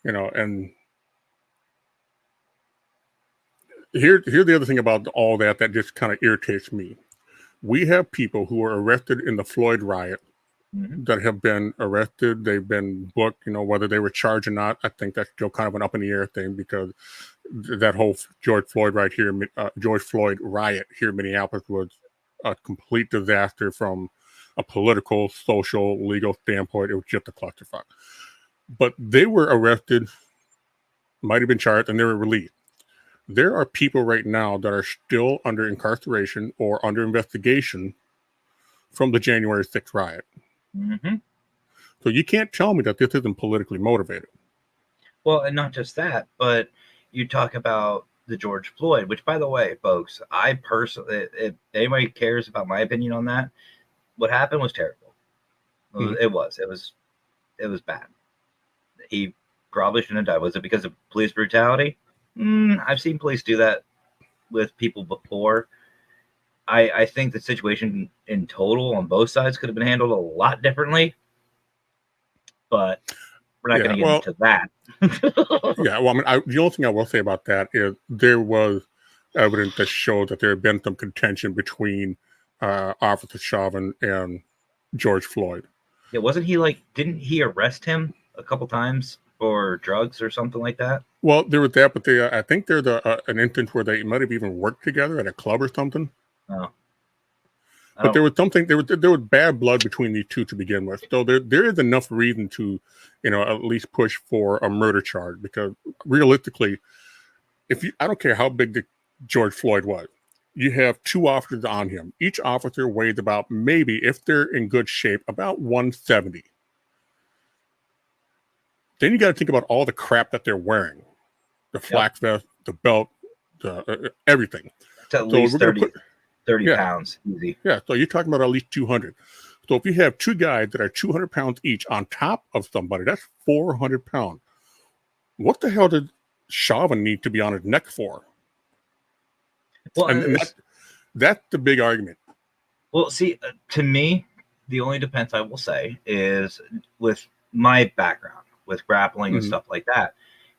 You know, and here's the other thing about all that just kind of irritates me. We have people who were arrested in the Floyd riot that have been arrested. They've been booked, you know, whether they were charged or not. I think that's still kind of an up in the air thing because that whole George Floyd riot here in Minneapolis was a complete disaster from a political, social, legal standpoint. It was just a clusterfuck. But they were arrested, might have been charged, and they were released. There are people right now that are still under incarceration or under investigation from the January 6th riot. Mm-hmm. So you can't tell me that this isn't politically motivated. Well, and not just that, but you talk about the George Floyd, which, by the way, folks, I personally, if anybody cares about my opinion on that, what happened was terrible. Mm-hmm. It was bad. He probably shouldn't have died. Was it because of police brutality? I've seen police do that with people before. I think the situation in total on both sides could have been handled a lot differently, but we're not going to get into that. Yeah, well, I mean, the only thing I will say about that is there was evidence that showed that there had been some contention between Officer Chauvin and George Floyd. Yeah, didn't he arrest him a couple times for drugs or something like that? Well, there was that, but I think there's an instance where they might have even worked together at a club or something. Oh. But there was something. There was bad blood between these two to begin with. So there is enough reason to, you know, at least push for a murder charge because realistically, I don't care how big the George Floyd was, you have two officers on him. Each officer weighs about, maybe if they're in good shape, about 170. Then you got to think about all the crap that they're wearing: the flak vest, the belt, the everything. It's at least 30 pounds easy. Yeah, so you're talking about at least 200. So if you have two guys that are 200 pounds each on top of somebody, that's 400 pounds. What the hell did Chauvin need to be on his neck for? Well, and that's the big argument. Well, see, to me, the only defense I will say is with my background, with grappling and stuff like that,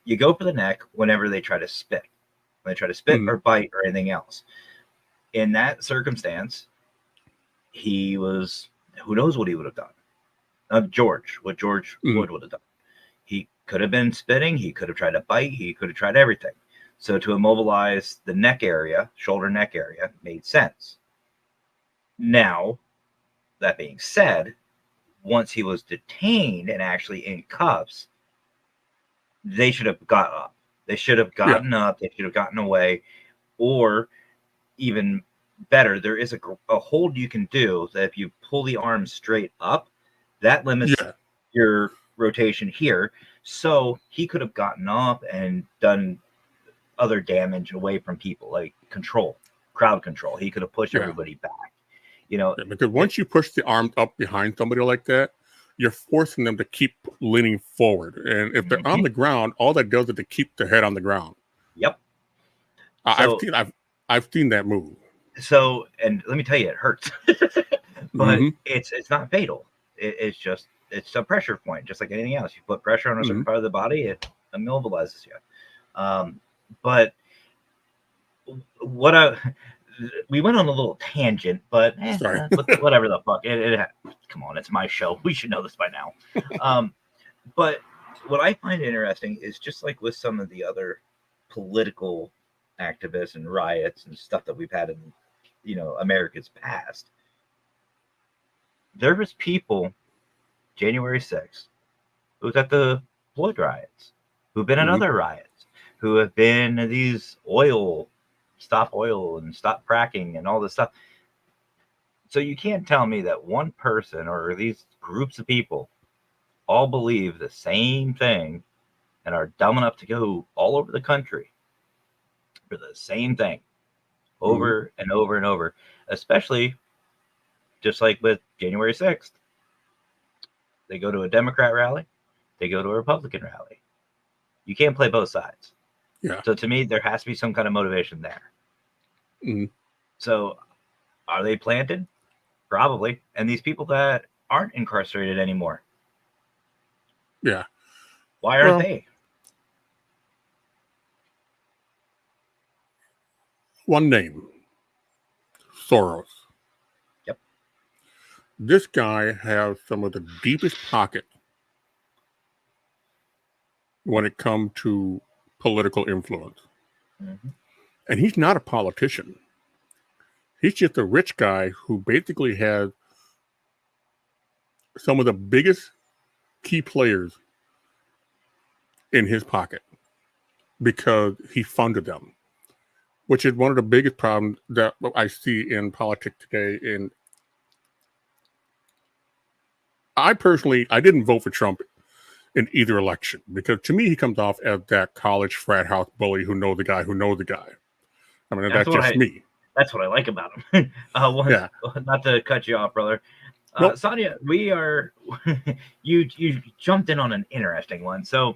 you go for the neck whenever they try to spit. When they try to spit or bite or anything else. In that circumstance, he was, who knows what he would have done. What George Floyd would have done. He could have been spitting. He could have tried to bite. He could have tried everything. So to immobilize the neck area, shoulder neck area, made sense. Now, that being said, once he was detained and actually in cuffs, they should have got up. They should have gotten up. They should have gotten away. Or even better, there is a hold you can do that if you pull the arm straight up, that limits your rotation here. So he could have gotten up and done other damage away from people, like crowd control. He could have pushed everybody back. You know, because once you push the arm up behind somebody like that, you're forcing them to keep leaning forward. And if they're on the ground, all that does is to keep their head on the ground. Yep. I've seen that move. So, and let me tell you, it hurts, but it's not fatal. It's a pressure point, just like anything else. You put pressure on a certain part of the body, it immobilizes you. But we went on a little tangent, but whatever the fuck. Come on, it's my show. We should know this by now. But what I find interesting is just like with some of the other political activists and riots and stuff that we've had in, America's past. There was people, January 6th, who was at the Floyd riots, who've been at other riots, who have been at these stop oil and stop fracking and all this stuff. So you can't tell me that one person or these groups of people all believe the same thing and are dumb enough to go all over the country for the same thing over and over and over, especially just like with January 6th. They go to a Democrat rally, they go to a Republican rally. You can't play both sides. Yeah. So to me, there has to be some kind of motivation there. So are they planted? Probably. And these people that aren't incarcerated anymore. Yeah. Why aren't they? One name. Soros. Yep. This guy has some of the deepest pockets when it comes to political influence. And he's not a politician. He's just a rich guy who basically has some of the biggest key players in his pocket because he funded them, which is one of the biggest problems that I see in politics today. And I didn't vote for Trump in either election because to me, he comes off as that college frat house bully who knows the guy who knows the guy. I mean, that's just me. That's what I like about him. Not to cut you off, brother. Nope. Sonia, you jumped in on an interesting one. So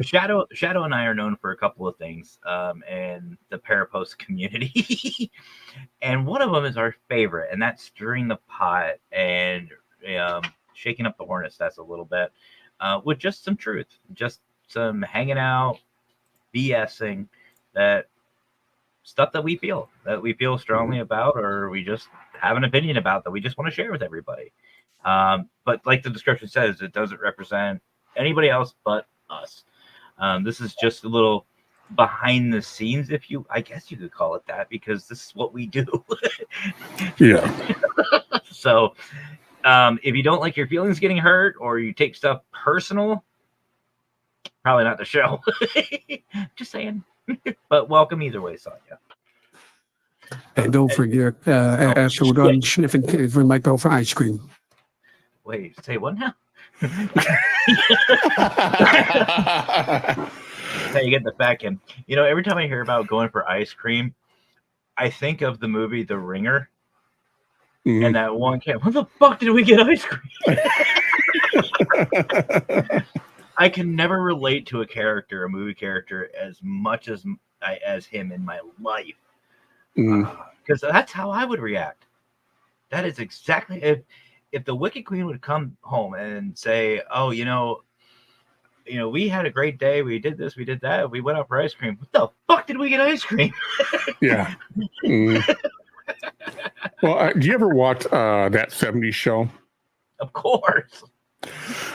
Shadow and I are known for a couple of things in the Parapost community. And one of them is our favorite, and that's stirring the pot and shaking up the hornet's nest a little bit with just some truth, just some hanging out, BSing, that stuff that we feel strongly about, or we just have an opinion about that we just want to share with everybody. But like the description says, it doesn't represent anybody else but us. This is just a little behind the scenes, I guess you could call it that, because this is what we do. Yeah. So if you don't like your feelings getting hurt or you take stuff personal, probably not the show. Just saying. But welcome either way, Sonia. And don't forget, after we're done sniffing kids, we might go for ice cream. Wait, say what now? How you get the back end. Every time I hear about going for ice cream, I think of the movie The Ringer. And that one kid, when the fuck did we get ice cream? I can never relate to a movie character, as much as him in my life. Because that's how I would react. That is exactly if the Wicked Queen would come home and say, "Oh, we had a great day. We did this, we did that. We went out for ice cream. What the fuck did we get ice cream?" Yeah. Well, do you ever watch that 70s show? Of course.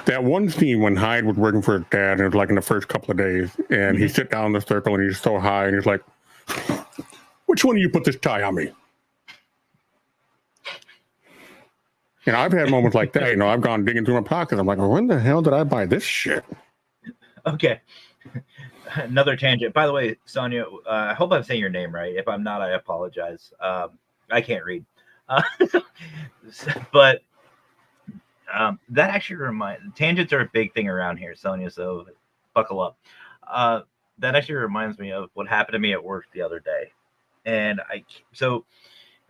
That one scene when Hyde was working for his dad, and it was like in the first couple of days, and he sit down in the circle and he's so high and he's like, "Which one of you put this tie on me?" I've had moments like that. I've gone digging through my pockets. I'm like, well, when the hell did I buy this shit? Okay. Another tangent. By the way, Sonia, I hope I'm saying your name right. If I'm not, I apologize. I can't read. But that actually tangents are a big thing around here, Sonia, so buckle up. That actually reminds me of what happened to me at work the other day. And so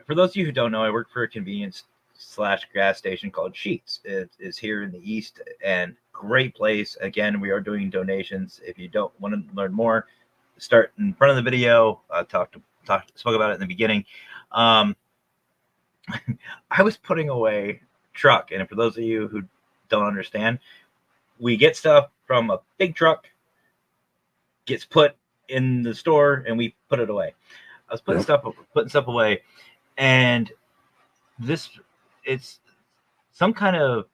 for those of you who don't know, I work for a convenience/gas station called Sheetz. It is here in the East, and great place. Again, we are doing donations. If you don't want to learn more, start in front of the video. Spoke about it in the beginning. I was putting away truck, and for those of you who don't understand, we get stuff from a big truck, gets put in the store, and we put it away. I was putting stuff away, and it's some kind of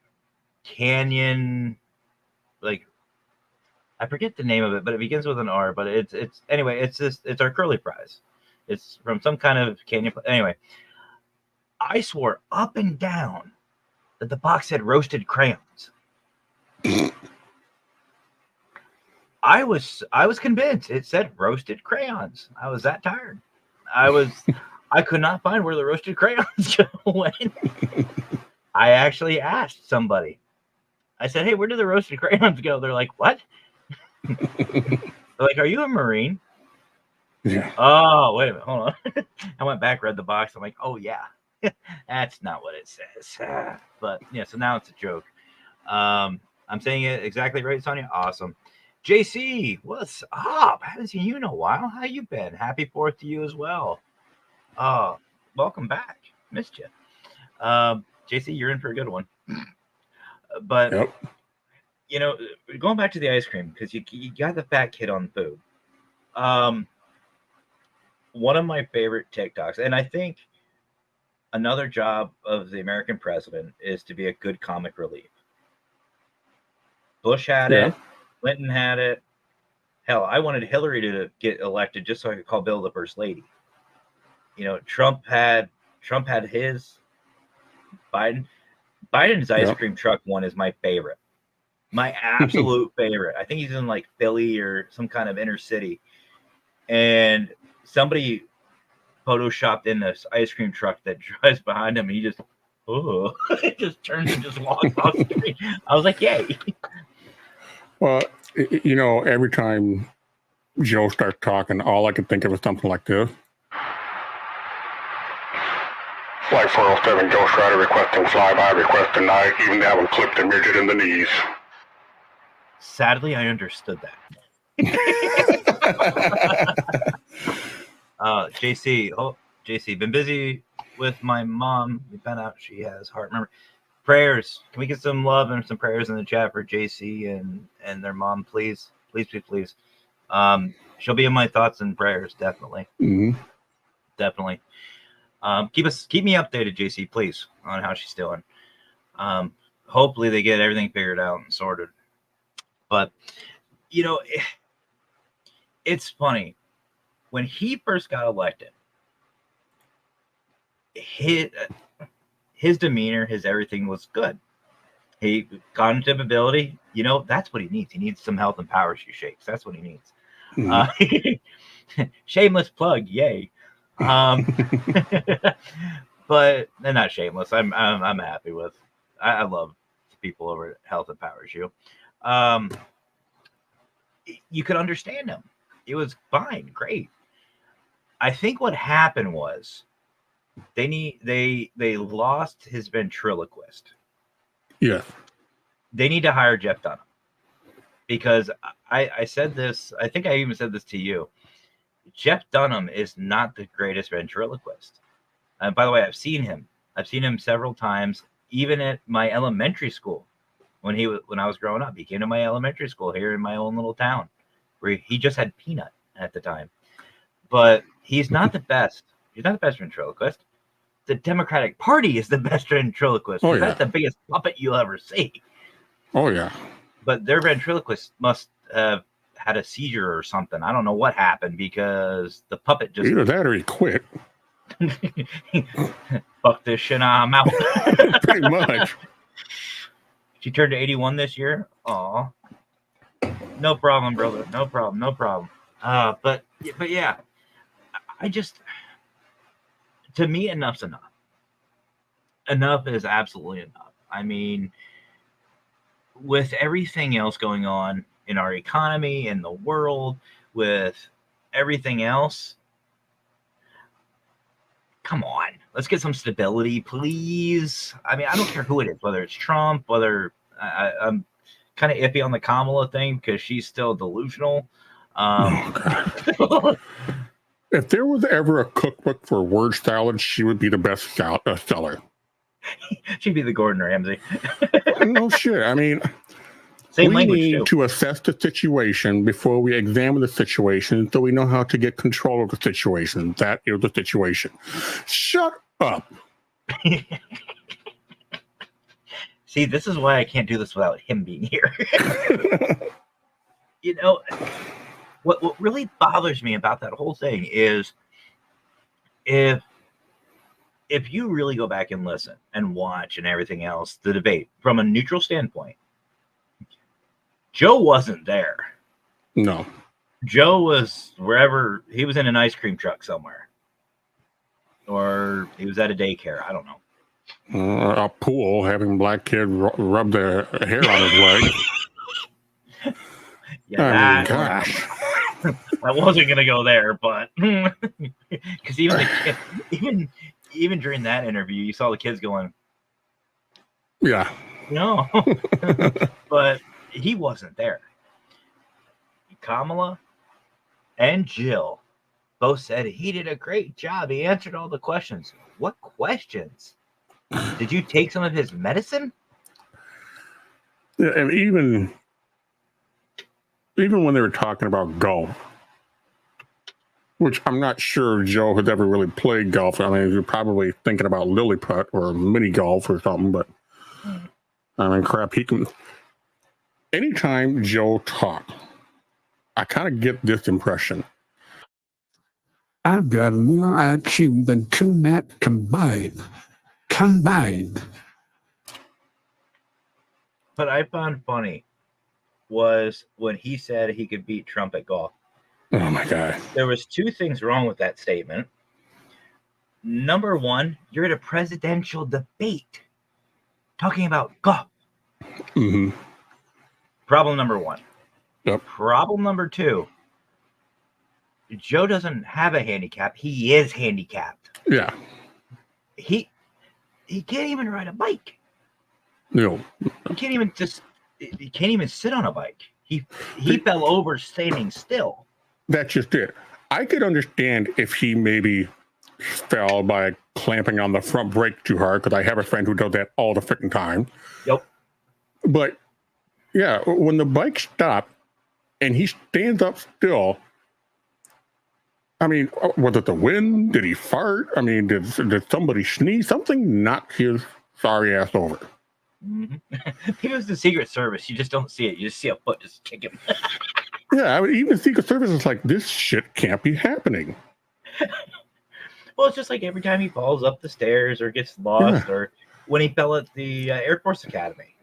canyon, like I forget the name of it, but it begins with an R. But it's anyway. It's our curly fries. It's from some kind of canyon. Anyway, I swore up and down that the box had roasted crayons. I was convinced it said roasted crayons. I was that tired. I could not find where the roasted crayons went. I actually asked somebody. I said, "Hey, where did the roasted crayons go?" They're like, "What?" They're like, "Are you a Marine?" Yeah. Oh, wait a minute. Hold on. I went back, read the box. I'm like, "Oh yeah, that's not what it says." But yeah, so now it's a joke. I'm saying it exactly right, Sonia. Awesome. JC, what's up? Haven't seen you in a while. How you been? Happy 4th to you as well. Welcome back. Missed you. JC, you're in for a good one. But Yep. you know, going back to the ice cream, because you got the fat kid on food. One of my favorite TikToks, and I think another job of the American president is to be a good comic relief. Bush had it. Clinton had it. Hell, I wanted Hillary to get elected just so I could call Bill the first lady. You know, Trump had his. Biden's ice cream truck one is my favorite. My absolute favorite. I think he's in like Philly or some kind of inner city. And somebody photoshopped in this ice cream truck that drives behind him, and he just it just turns and just walks off the street. I was like, yay. Well, you know, every time Joe starts talking, all I can think of is something like this. Flight 407, Joe Strider requesting flyby, request tonight, even have him clipped and midget in the knees. Sadly, I understood that. JC, been busy with my mom. We found out she has heart murmur. Prayers. Can we get some love and some prayers in the chat for JC and their mom, please? Please. She'll be in my thoughts and prayers, definitely. Mm-hmm. Definitely. Keep me updated, JC, please, on how she's doing. Hopefully they get everything figured out and sorted. But you know, it's funny. When he first got elected, his demeanor, his everything was good. He cognitive ability, you know, that's what he needs. He needs some health and power shoe shakes. That's what he needs. Mm-hmm. Shameless plug, yay. But they're not shameless. I'm happy with. I love people over at Health and Power Shoe. You could understand him. It was fine, great. I think what happened was they lost his ventriloquist. Yeah. They need to hire Jeff Dunham, because I said this. I think I even said this to you. Jeff Dunham is not the greatest ventriloquist. And by the way, I've seen him several times, even at my elementary school. When I was growing up, he came to my elementary school here in my own little town, where he just had Peanut at the time. But he's not the best. He's not the best ventriloquist. The Democratic Party is the best ventriloquist. Oh, yeah. That's the biggest puppet you'll ever see. Oh, yeah. But their ventriloquist must have had a seizure or something. I don't know what happened, because the puppet just... Either that or he quit. Fuck this shit, I'm out. Pretty much. She turned 81 this year. Aw. No problem, brother. No problem. But yeah, I just... To me, enough's enough. Enough is absolutely enough. I mean, with everything else going on in our economy, in the world, with everything else, come on, let's get some stability, please. I mean, I don't care who it is, whether it's Trump, whether I'm kind of iffy on the Kamala thing because she's still delusional. If there was ever a cookbook for word salad, she would be the best seller. She'd be the Gordon Ramsay. No shit. I mean, same we language need too. To assess the situation before we examine the situation, so we know how to get control of the situation. That is the situation. Shut up. See, this is why I can't do this without him being here. you know, what really bothers me about that whole thing is if you really go back and listen and watch and everything else, the debate from a neutral standpoint, Joe wasn't there. No. Joe was wherever he was, in an ice cream truck somewhere, or he was at a daycare. I don't know. A pool, having black kid rub their hair on his leg. Yeah, gosh. I wasn't gonna go there, but because even the kid, even during that interview, you saw the kids going, Yeah. no, but he wasn't there. Kamala and Jill both said he did a great job. He answered all the questions. What questions? Did you take some of his medicine? Yeah, and even when they were talking about golf, which I'm not sure Joe had ever really played golf. I mean, you're probably thinking about lily putt or mini golf or something, but I mean, crap, he can. Anytime Joe talked, I kind of get this impression. I've got more IQ than two Matt combined. What I found funny was when he said he could beat Trump at golf. Oh my God. There was two things wrong with that statement. Number one, you're at a presidential debate talking about golf. Mm-hmm. Problem number one. Yep. Problem number two, Joe doesn't have a handicap. He is handicapped. Yeah. He can't even ride a bike. No. He can't even sit on a bike. He fell over standing still. That's just it. I could understand if he maybe fell by clamping on the front brake too hard, because I have a friend who does that all the freaking time. Yep. But yeah, when the bike stopped and he stands up still, I mean, was it the wind? Did he fart? I mean, did somebody sneeze? Something knocked his sorry ass over. Mm-hmm. He was the Secret Service. You just don't see it. You just see a foot just kick him. Yeah, I mean, even Secret Service is like, this shit can't be happening. Well, it's just like every time he falls up the stairs or gets lost, or when he fell at the Air Force Academy.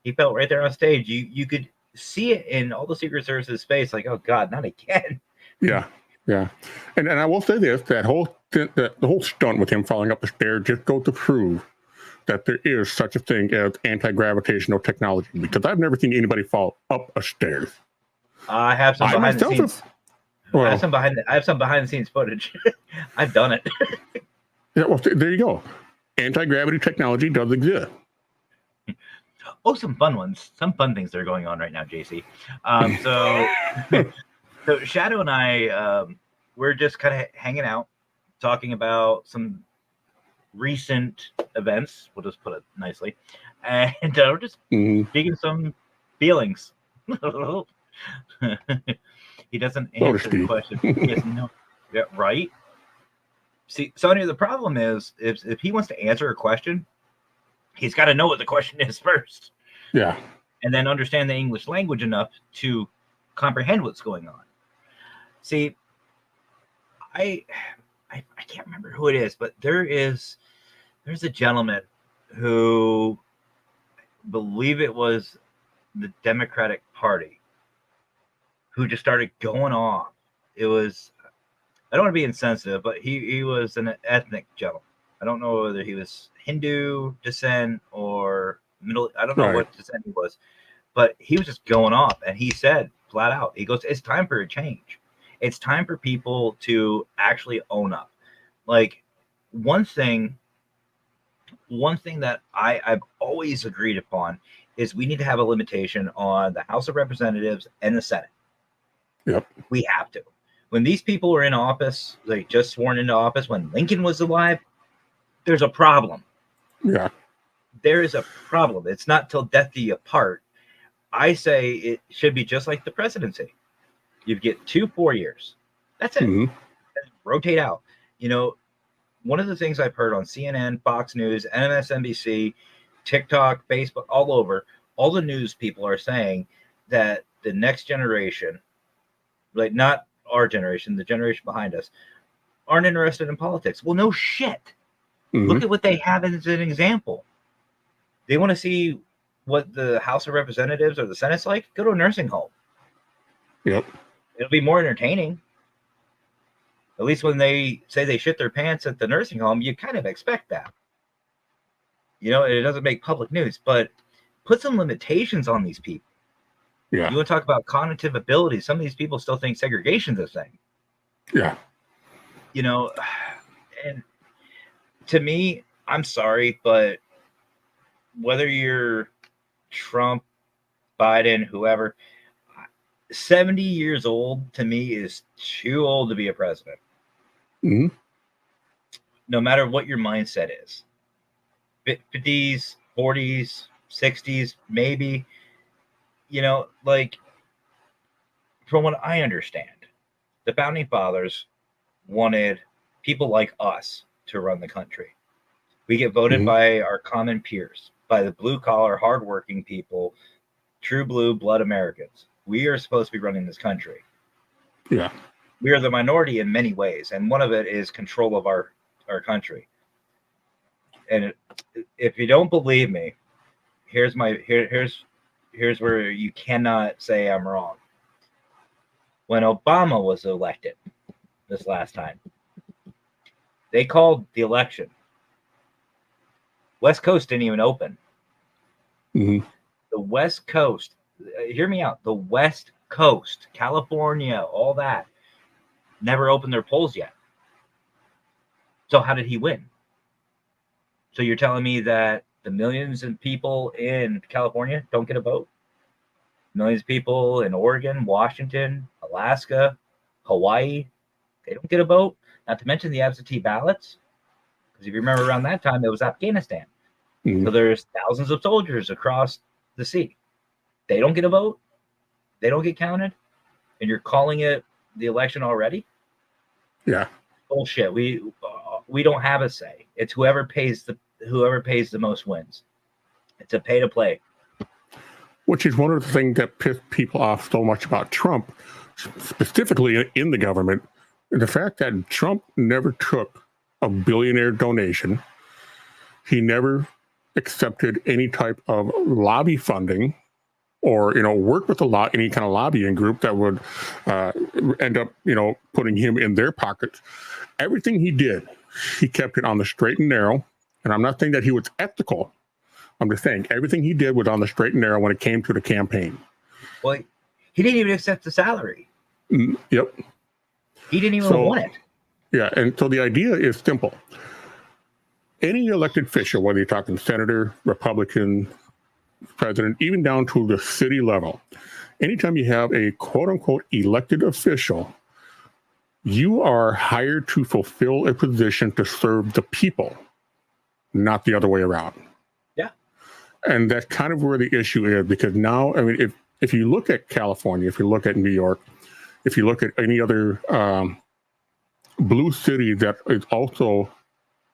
He fell right there on stage. You could see it in all the Secret Service's face, like, oh God, not again. Yeah, yeah. And I will say this, the whole stunt with him falling up the stairs just goes to prove that there is such a thing as anti-gravitational technology, because I've never seen anybody fall up a stairs. I have some behind the scenes. Well, I have some behind the scenes footage. I've done it. Yeah, well, there you go. Anti-gravity technology does exist. Oh, some fun ones. Some fun things that are going on right now, JC. So Shadow and I, we're just kind of hanging out, talking about some recent events. We'll just put it nicely, and we're just speaking some feelings. He doesn't answer the question. Yes, no, yeah, right. See, Sonia, the problem is if he wants to answer a question, he's got to know what the question is first. Yeah. And then understand the English language enough to comprehend what's going on. See, I can't remember who it is, but there's a gentleman who, I believe it was the Democratic Party, who just started going off. It was, I don't want to be insensitive, but he was an ethnic gentleman. I don't know whether he was Hindu descent or middle. I don't know what descent he was, but he was just going off, and he said flat out, he goes, "It's time for a change. It's time for people to actually own up." Like one thing that I've always agreed upon is we need to have a limitation on the House of Representatives and the Senate. Yep. We have to. When these people are in office, like just sworn into office, when Lincoln was alive, there's a problem. Yeah. There is a problem. It's not till death do you part. I say it should be just like the presidency. You get 2 4 years. That's it. Mm-hmm. Rotate out. You know, one of the things I've heard on CNN, Fox News, MSNBC, TikTok, Facebook, all over, all the news people are saying that the next generation, like not our generation, the generation behind us, aren't interested in politics. Well, no shit. Look at what they have as an example. They want to see what the House of Representatives or the Senate's like. Go to a nursing home. Yep. It'll be more entertaining. At least when they say they shit their pants at the nursing home, you kind of expect that. You know, it doesn't make public news, but put some limitations on these people. Yeah. You want to talk about cognitive abilities. Some of these people still think segregation's a thing. Yeah. You know, and to me, I'm sorry, but whether you're Trump, Biden, whoever, 70 years old to me is too old to be a president. Mm-hmm. No matter what your mindset is. 50s, 40s, 60s, maybe. You know, like, from what I understand, the founding fathers wanted people like us to run the country. We get voted by our common peers, by the blue-collar, hardworking people, true blue blood Americans. We are supposed to be running this country. Yeah. We are the minority in many ways, and one of it is control of our country. And if you don't believe me, here's where you cannot say I'm wrong. When Obama was elected this last time, they called the election. West Coast didn't even open. The West Coast, hear me out, the West Coast, California, all that, never opened their polls yet. So how did he win? So you're telling me that the millions of people in California don't get a vote? Millions of people in Oregon, Washington, Alaska, Hawaii, they don't get a vote? Not to mention the absentee ballots. Because if you remember around that time, it was Afghanistan. So there's thousands of soldiers across the sea. They don't get a vote. They don't get counted. And you're calling it the election already? Yeah. Bullshit. We don't have a say. It's whoever pays the most wins. It's a pay to play. Which is one of the things that pissed people off so much about Trump, specifically in the government, the fact that Trump never took a billionaire donation. He never accepted any type of lobby funding or, work with any kind of lobbying group that would end up, putting him in their pockets. Everything he did, he kept it on the straight and narrow. And I'm not saying that he was ethical. I'm just saying everything he did was on the straight and narrow when it came to the campaign. Well, he didn't even accept the salary. Yep. He didn't even want it. Yeah, and so the idea is simple. Any elected official, whether you're talking senator, Republican, president, even down to the city level, anytime you have a quote-unquote elected official, you are hired to fulfill a position to serve the people, not the other way around. Yeah. And that's kind of where the issue is, because now, I mean, if you look at California, if you look at New York, if you look at any other blue city that is also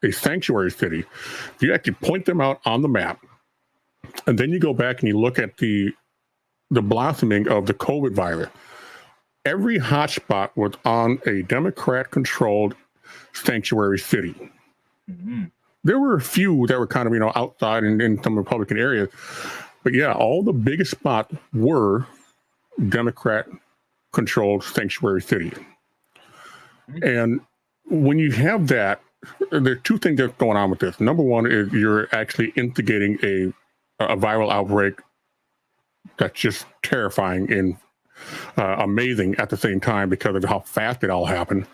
a sanctuary city, if you actually point them out on the map, and then you go back and you look at the blossoming of the COVID virus, every hotspot was on a Democrat-controlled sanctuary city. There were a few that were kind of, outside in some Republican areas. But yeah, all the biggest spots were Democrat-controlled sanctuary cities. And when you have that, there are two things that's going on with this. Number one is you're actually instigating a viral outbreak that's just terrifying and amazing at the same time because of how fast it all happened.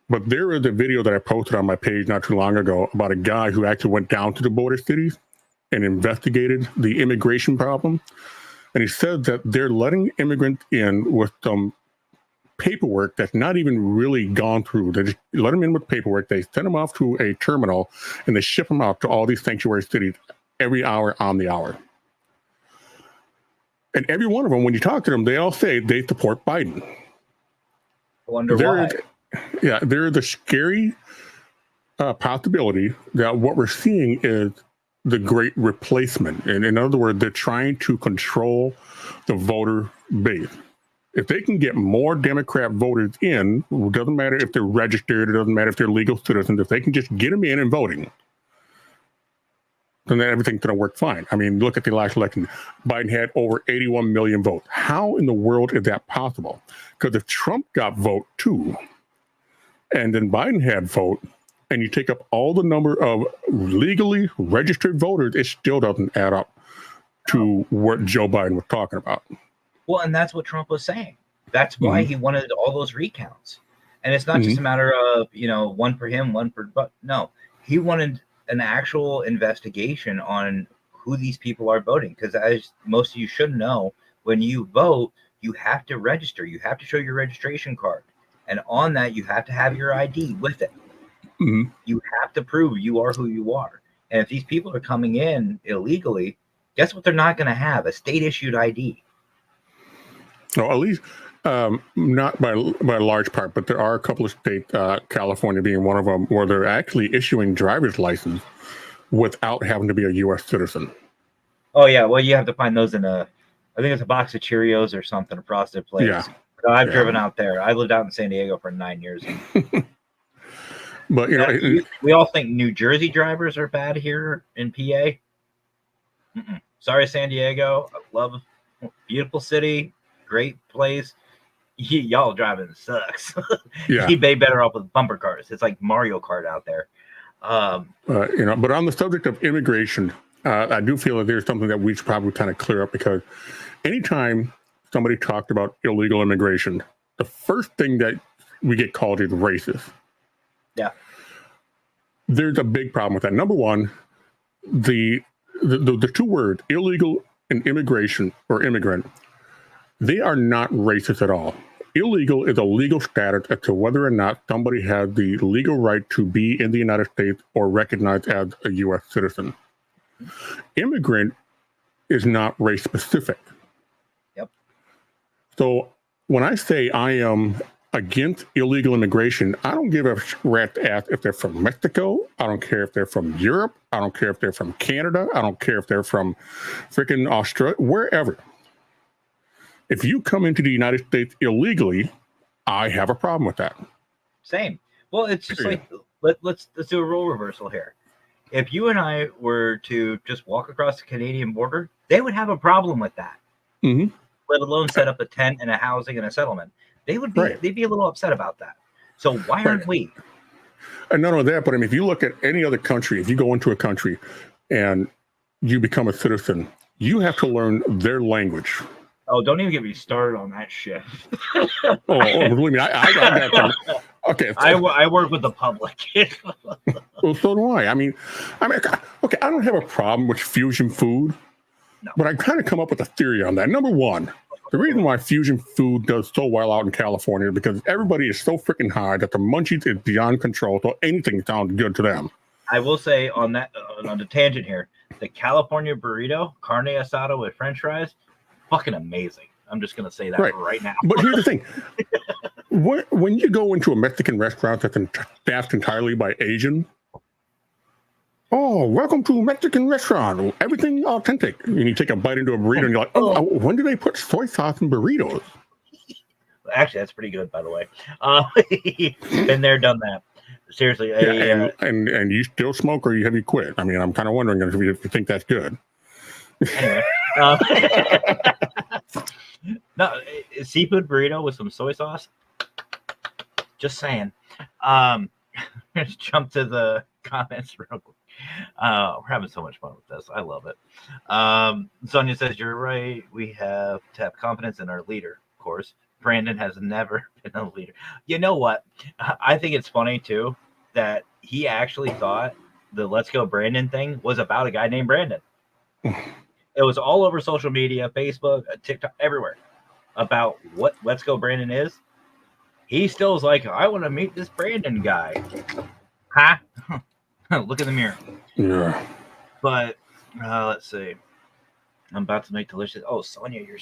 But there is a video that I posted on my page not too long ago about a guy who actually went down to the border cities and investigated the immigration problem. And he said that they're letting immigrants in with some paperwork that's not even really gone through. They just let them in with paperwork. They send them off to a terminal and they ship them out to all these sanctuary cities every hour on the hour. And every one of them, when you talk to them, they all say they support Biden. I wonder why. There is a scary possibility that what we're seeing is the great replacement. And in other words, they're trying to control the voter base. If they can get more Democrat voters in, it doesn't matter if they're registered, it doesn't matter if they're legal citizens, if they can just get them in and voting, then everything's going to work fine. I mean, look at the last election. Biden had over 81 million votes. How in the world is that possible? Because if Trump got vote too, and then Biden had vote, and you take up all the number of legally registered voters, it still doesn't add up to what Joe Biden was talking about. Well, and that's what Trump was saying. That's why he wanted all those recounts. And it's not just a matter of, one for him, one for, but no, he wanted an actual investigation on who these people are voting. Because as most of you should know, when you vote, you have to register. You have to show your registration card. And on that, you have to have your ID with it. You have to prove you are who you are. And if these people are coming in illegally, guess what they're not going to have? A state-issued ID. No, at least not by a large part, but there are a couple of states, California being one of them, where they're actually issuing driver's license without having to be a U.S. citizen. Oh, yeah. Well, you have to find those in I think it's a box of Cheerios or something, a frosted place. Yeah. So I've driven out there. I lived out in San Diego for 9 years. But, we all think New Jersey drivers are bad here in PA. Sorry, San Diego. I love beautiful city, great place. Y'all driving sucks. You'd be better off with bumper cars. It's like Mario Kart out there. But on the subject of immigration, I do feel that there's something that we should probably kind of clear up, because anytime somebody talked about illegal immigration, the first thing that we get called is racist. Yeah. There's a big problem with that. Number one, the two words, illegal and immigration or immigrant, they are not racist at all. Illegal is a legal status as to whether or not somebody has the legal right to be in the United States or recognized as a U.S. citizen. Immigrant is not race specific. Yep. So when I say I am against illegal immigration, I don't give a rat's ass if they're from Mexico. I don't care if they're from Europe. I don't care if they're from Canada. I don't care if they're from freaking Australia, wherever. If you come into the United States illegally, I have a problem with that. Same. Well, it's just like, let's do a role reversal here. If you and I were to just walk across the Canadian border, they would have a problem with that. Let alone set up a tent and a housing and a settlement. They would be, they'd be a little upset about that. So why aren't we? And not only that, but I mean, if you look at any other country, if you go into a country and you become a citizen, you have to learn their language. Oh, don't even get me started on that shit. Believe me, I got some. Okay. I work with the public. Well, so do I. I mean, okay, I don't have a problem with fusion food, but I kind of come up with a theory on that. Number one, the reason why fusion food does so well out in California is because everybody is so freaking high that the munchies is beyond control, so anything sounds good to them. I will say on that, on the tangent here, the California burrito, carne asada with French fries, fucking amazing. I'm just gonna say that right now. But here's the thing: when you go into a Mexican restaurant that's staffed entirely by Asian, oh, welcome to a Mexican restaurant, everything authentic. And you take a bite into a burrito, and you're like, oh, when do they put soy sauce in burritos? Actually, that's pretty good, by the way. Been there, done that. Seriously. And you still smoke, or have you quit? I mean, I'm kind of wondering if you think that's good. Anyway, no, seafood burrito with some soy sauce. Just saying. Let's jump to the comments real quick. We're having so much fun with this. I love it. Sonia says, you're right. We have to have confidence in our leader, of course. Brandon has never been a leader. You know what? I think it's funny, too, that he actually thought the Let's Go Brandon thing was about a guy named Brandon. It was all over social media, Facebook, TikTok, everywhere, about what Let's Go Brandon is. He still is like, I want to meet this Brandon guy. Huh? Look in the mirror. Yeah. But let's see. I'm about to make delicious. Oh, Sonia, you're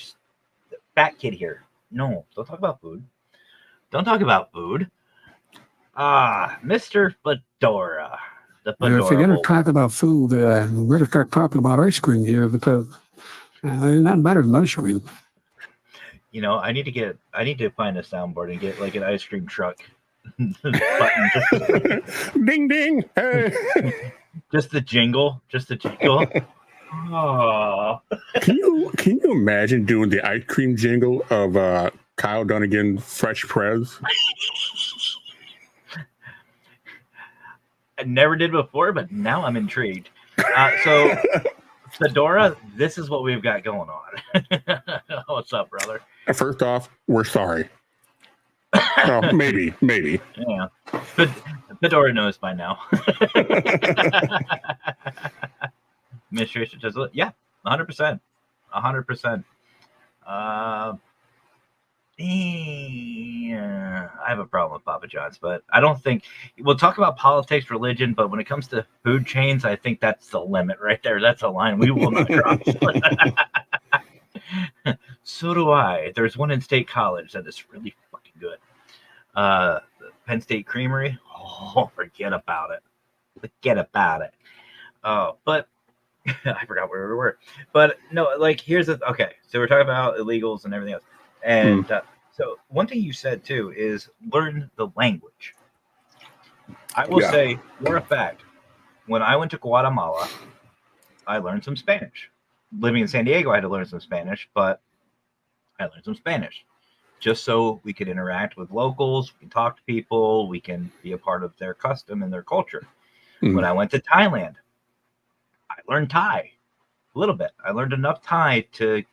the fat kid here. No, don't talk about food. Don't talk about food. Mr. Fedora. If you're going to talk about food, we're going to start talking about ice cream here, because there's not better than ice cream. I need to find a soundboard and get like an ice cream truck button, Ding ding. Hey. just the jingle. Oh, Can you imagine doing the ice cream jingle of Kyle Dunnigan Fresh Prez? I never did before, but now I'm intrigued. So, Fedora, this is what we've got going on. What's up, brother? First off, we're sorry. Well, maybe. Yeah, Fedora knows by now. Administration says, yeah, 100%. Yeah, I have a problem with Papa John's, but I don't think we'll talk about politics, religion, but when it comes to food chains, I think that's the limit right there. That's a line we will not cross. So do I. There's one in State College that is really fucking good. The Penn State Creamery. Oh, forget about it. But I forgot where we were. But no, like here's the okay. So we're talking about illegals and everything else. And so one thing you said too is learn the language. I will say for a fact, when I went to Guatemala, I learned some Spanish. Living in San Diego, I had to learn some Spanish, but I learned some Spanish just so we could interact with locals, we can talk to people, we can be a part of their custom and their culture. When I went to Thailand, I learned Thai a little bit. I learned enough Thai to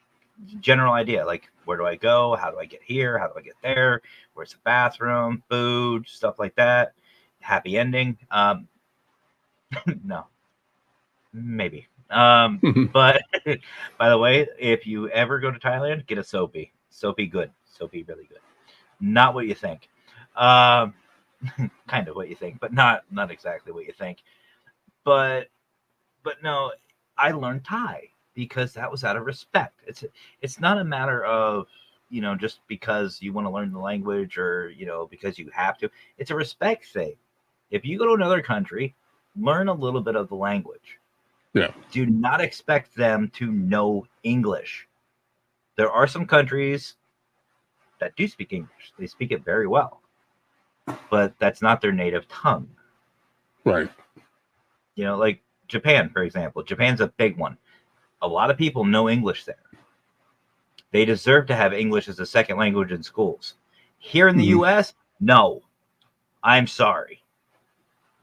general idea, like where do I go? How do I get here? How do I get there? Where's the bathroom? Food, stuff like that. Happy ending. No, maybe. But by the way, if you ever go to Thailand, get a soapy. Soapy good. Soapy really good. Not what you think. Kind of what you think, but not exactly what you think. But no, I learned Thai because that was out of respect. It's not a matter of, just because you want to learn the language or, because you have to. It's a respect thing. If you go to another country, learn a little bit of the language. Yeah. Do not expect them to know English. There are some countries that do speak English. They speak it very well, but that's not their native tongue. Right. Like Japan, for example. Japan's a big one. A lot of people know English there. They deserve to have English as a second language in schools. Here in the U.S., no. I'm sorry.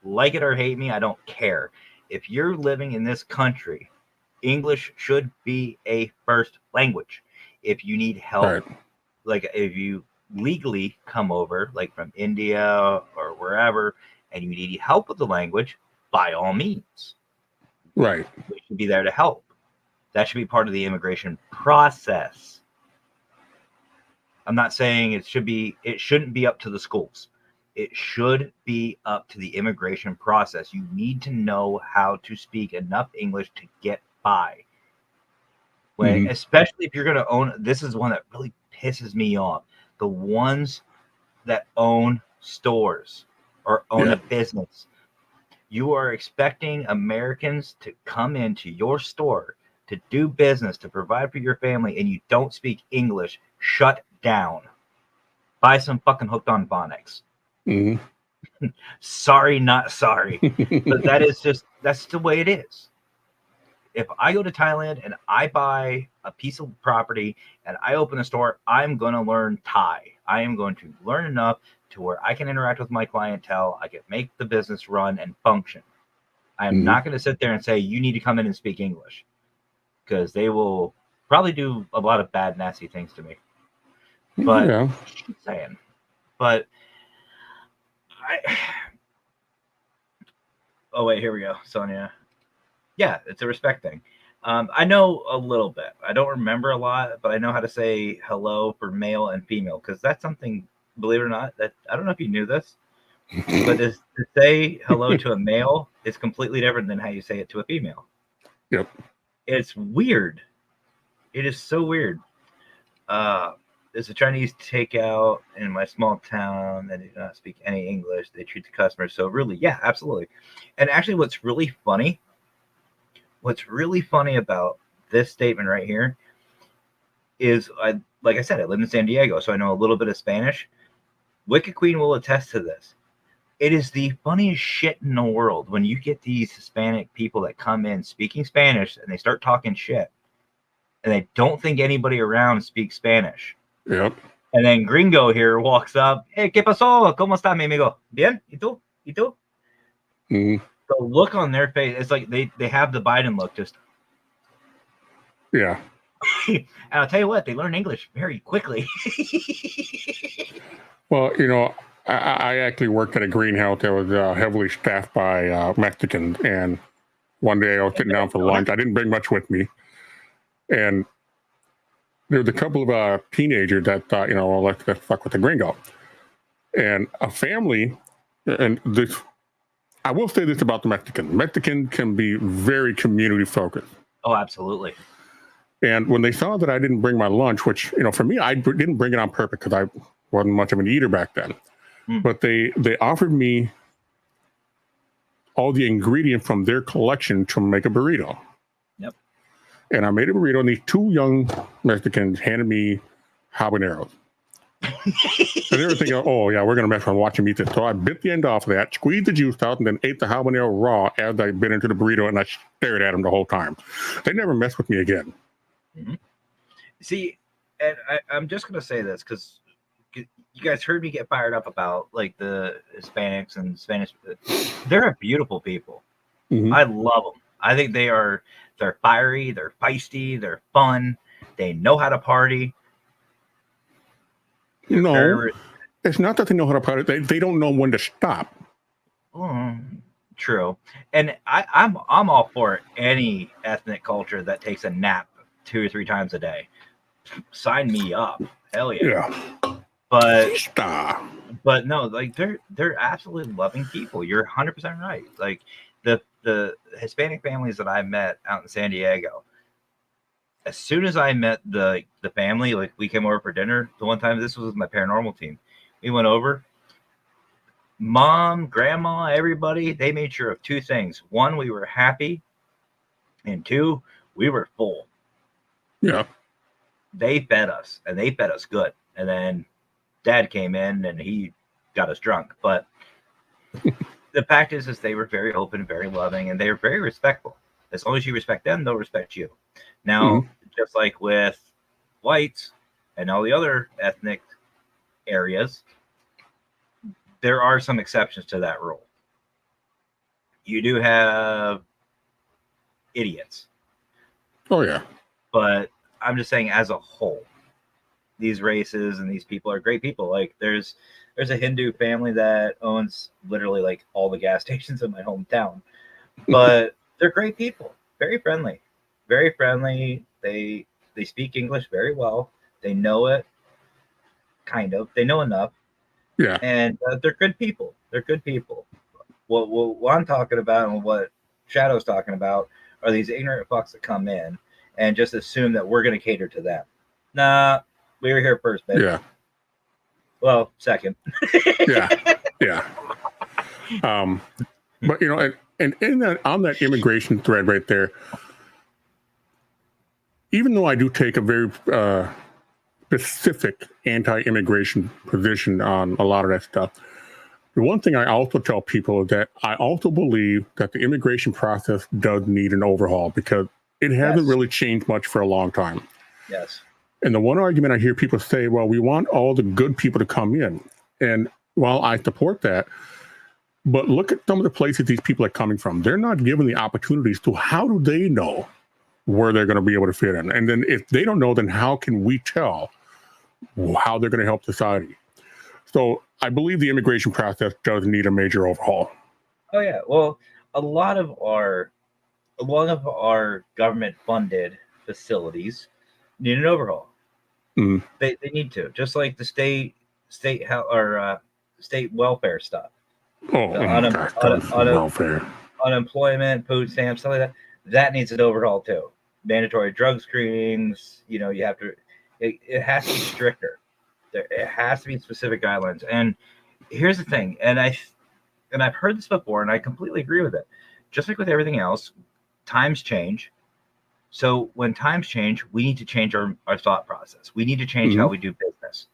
Like it or hate me, I don't care. If you're living in this country, English should be a first language. If you need help, like if you legally come over, like from India or wherever, and you need help with the language, by all means. Right. We should be there to help. That should be part of the immigration process. I'm not saying it shouldn't be up to the schools. It should be up to the immigration process. You need to know how to speak enough English to get by. Especially if you're going to own, this is one that really pisses me off. The ones that own stores or own a business. You are expecting Americans to come into your store to do business, to provide for your family, and you don't speak English. Shut down. Buy some fucking Hooked on Phonics. Sorry, not sorry. But that's the way it is. If I go to Thailand and I buy a piece of property and I open a store, I'm going to learn Thai. I am going to learn enough to where I can interact with my clientele. I can make the business run and function. I'm not going to sit there and say, you need to come in and speak English, because they will probably do a lot of bad, nasty things to me. But I'm saying, but oh wait, here we go, Sonia. Yeah, it's a respect thing. I know a little bit. I don't remember a lot, but I know how to say hello for male and female, because that's something, believe it or not, that I don't know if you knew this, but to say hello to a male is completely different than how you say it to a female. Yep. It's weird. It is so weird. There's a Chinese takeout in my small town that do not speak any English. They treat the customers so rudely. Yeah, absolutely. And actually, what's really funny about this statement right here like I said, I live in San Diego, so I know a little bit of Spanish. Wicked Queen will attest to this. It is the funniest shit in the world when you get these Hispanic people that come in speaking Spanish and they start talking shit, and they don't think anybody around speaks Spanish. Yep. And then Gringo here walks up. Hey, ¿qué pasó? ¿Cómo está, mi amigo? Bien? ¿Y tú? ¿Y tú? Mm-hmm. The look on their face, it's like they have the Biden look. Just yeah. And I'll tell you what, they learn English very quickly. Well, I actually worked at a greenhouse that was heavily staffed by Mexicans, and one day I was sitting down for lunch. I didn't bring much with me, and there was a couple of teenagers that thought, well, let's fuck with the gringo, and a family. And this, I will say this about the Mexicans: Mexicans can be very community focused. Oh, absolutely. And when they saw that I didn't bring my lunch, which for me, I didn't bring it on purpose because I wasn't much of an eater back then. But they offered me all the ingredients from their collection to make a burrito. Yep. And I made a burrito, and these two young Mexicans handed me habaneros. And they were thinking, oh, yeah, we're going to mess around watching me eat this. So I bit the end off of that, squeezed the juice out, and then ate the habanero raw as I bit into the burrito, and I stared at them the whole time. They never messed with me again. Mm-hmm. See, and I'm just going to say this because you guys heard me get fired up about like the Hispanics and Spanish. They're beautiful people. Mm-hmm. I love them. I think they're fiery, they're feisty, they're fun. They know how to party. It's not that they know how to party. They don't know when to stop. True. And I'm all for any ethnic culture that takes a nap 2 or 3 times a day. Sign me up. Hell yeah. But no, like they're absolutely loving people. You're 100% right. Like the Hispanic families that I met out in San Diego, as soon as I met the family, like we came over for dinner the one time, this was with my paranormal team. We went over, mom, grandma, everybody, they made sure of 2 things. 1, we were happy, and 2, we were full. Yeah. They fed us, and they fed us good. And then Dad came in and he got us drunk. But the fact is they were very open, very loving, and they were very respectful. As long as you respect them, they'll respect you. Now, just like with whites and all the other ethnic areas, there are some exceptions to that rule. You do have idiots. Oh, yeah. But I'm just saying as a whole, these races and these people are great people. Like there's a Hindu family that owns literally like all the gas stations in my hometown, but they're great people, very friendly. They speak English very well. They know it, kind of. They know enough. Yeah. And they're good people. What I'm talking about and what Shadow's talking about are these ignorant fucks that come in and just assume that we're going to cater to them. Nah. We were here first, baby. Yeah. Well, second. Yeah. But and in that on that immigration thread right there, even though I do take a very specific anti-immigration position on a lot of that stuff, the one thing I also tell people is that I also believe that the immigration process does need an overhaul because it hasn't really changed much for a long time. Yes. And the one argument I hear people say, well, we want all the good people to come in. And while I support that, but look at some of the places these people are coming from. They're not given the opportunities to how do they know where they're going to be able to fit in? And then if they don't know, then how can we tell how they're going to help society? So I believe the immigration process does need a major overhaul. Oh, yeah. Well, a lot of our government funded facilities need an overhaul. Mm. They need to, just like the state welfare stuff. Welfare, unemployment, food stamps, stuff like that. That needs an overhaul too. Mandatory drug screenings. You have to. It has to be stricter. It has to be specific guidelines. And here's the thing. And I've heard this before, and I completely agree with it. Just like with everything else, times change. So when times change, we need to change our thought process. We need to change how we do business.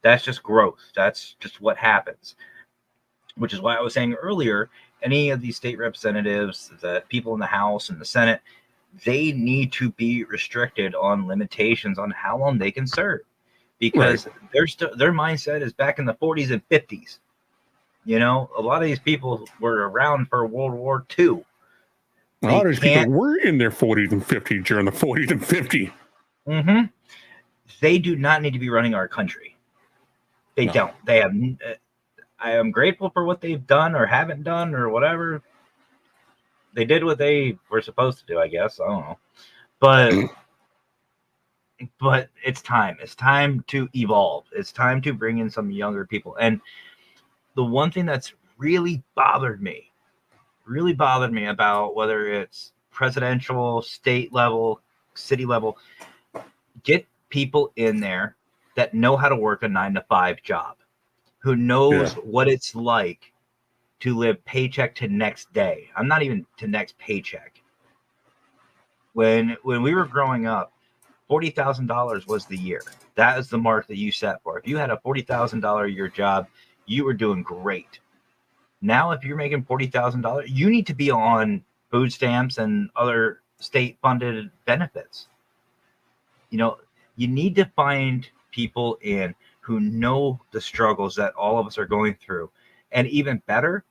That's just growth. That's just what happens. Which is why I was saying earlier, any of these state representatives, the people in the House and the Senate, they need to be restricted on limitations on how long they can serve, because their mindset is back in the 40s and 50s. You know, a lot of these people were around for World War II. A lot of these people were in their 40s and 50s during the 40s and 50s. Mm-hmm. They do not need to be running our country. They don't. They have. I am grateful for what they've done or haven't done or whatever. They did what they were supposed to do, I guess. I don't know. But it's time. It's time to evolve. It's time to bring in some younger people. And the one thing that's really bothered me about whether it's presidential, state level, city level, get people in there that know how to work a 9-to-5 job, who knows what it's like to live paycheck to next day. I'm not even to next paycheck. When we were growing up, $40,000 was the year. That is the mark that you set for. If you had a $40,000 a year job, you were doing great. Now, if you're making $40,000, you need to be on food stamps and other state-funded benefits. You know, you need to find people in who know the struggles that all of us are going through, and even better.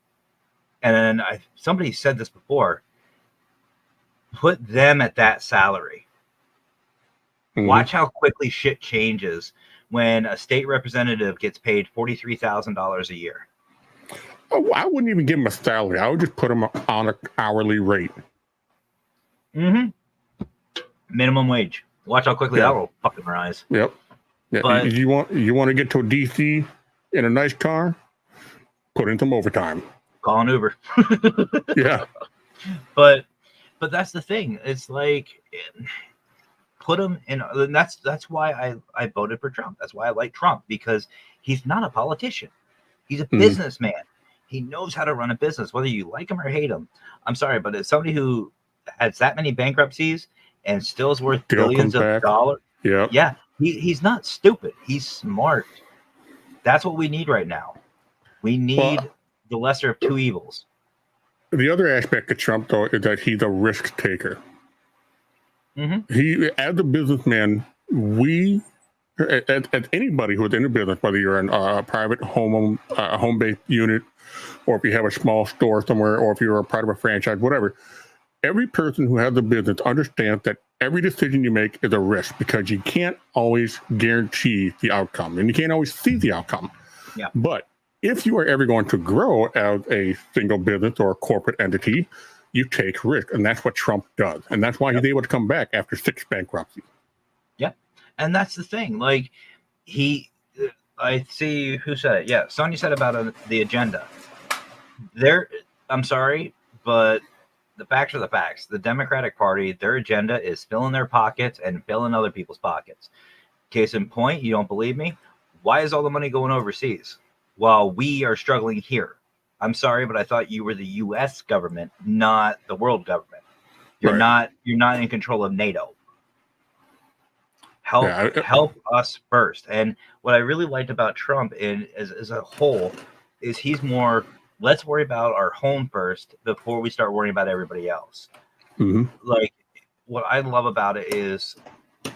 And then somebody said this before: put them at that salary. Watch how quickly shit changes when a state representative gets paid $43,000 a year. Oh, I wouldn't even give them a salary. I would just put them on an hourly rate. Minimum wage. Watch how quickly that will fucking rise. Yep. Yeah. But you want to get to DC in a nice car? Put in some overtime. Call an Uber. Yeah. But that's the thing. It's like, put him in. And that's why I voted for Trump. That's why I like Trump, because he's not a politician. He's a businessman. He knows how to run a business, whether you like him or hate him. I'm sorry, but it's somebody who has that many bankruptcies and still is worth billions of dollars. Yeah. He's not stupid. He's smart. That's what we need right now. We need the lesser of two evils. The other aspect of Trump, though, is that he's a risk taker. He, as a businessman, as anybody who's in a business, whether you're in a private home-based unit, or if you have a small store somewhere, or if you're a part of a franchise, whatever, every person who has a business understands that every decision you make is a risk, because you can't always guarantee the outcome, and you can't always see the outcome. Yeah. But if you are ever going to grow as a single business or a corporate entity, you take risk, and that's what Trump does, and that's why he's able to come back after 6 bankruptcies. Yeah, and that's the thing. Like, I see who said it. Yeah, Sonia said about the agenda. I'm sorry, but the facts are the facts. The Democratic Party, their agenda is filling their pockets and filling other people's pockets. Case in point, you don't believe me? Why is all the money going overseas while we are struggling here? I'm sorry, but I thought you were the U.S. government, not the world government. You're not in control of NATO. Help us first. And what I really liked about Trump as a whole is he's more, let's worry about our home first before we start worrying about everybody else. Like, what I love about it is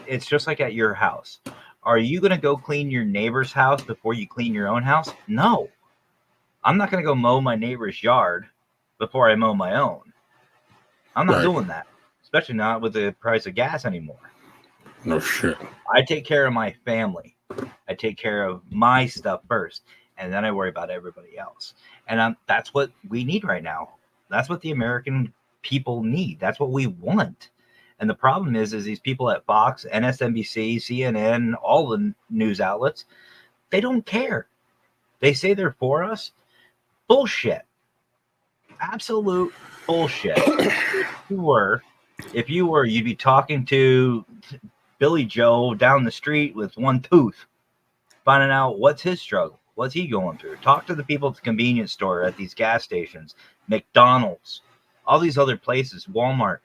it's just like at your house. Are you going to go clean your neighbor's house before you clean your own house? No. I'm not going to go mow my neighbor's yard before I mow my own. I'm not doing that, especially not with the price of gas anymore. No shit. I take care of my family. I take care of my stuff first, and then I worry about everybody else. And that's what we need right now. That's what the American people need. That's what we want. And the problem is these people at Fox, MSNBC, CNN, all the news outlets, they don't care. They say they're for us. Bullshit. Absolute bullshit. If you were, you'd be talking to Billy Joe down the street with one tooth, finding out what's his struggle. What's he going through? Talk to the people at the convenience store, at these gas stations, McDonald's, all these other places, Walmart.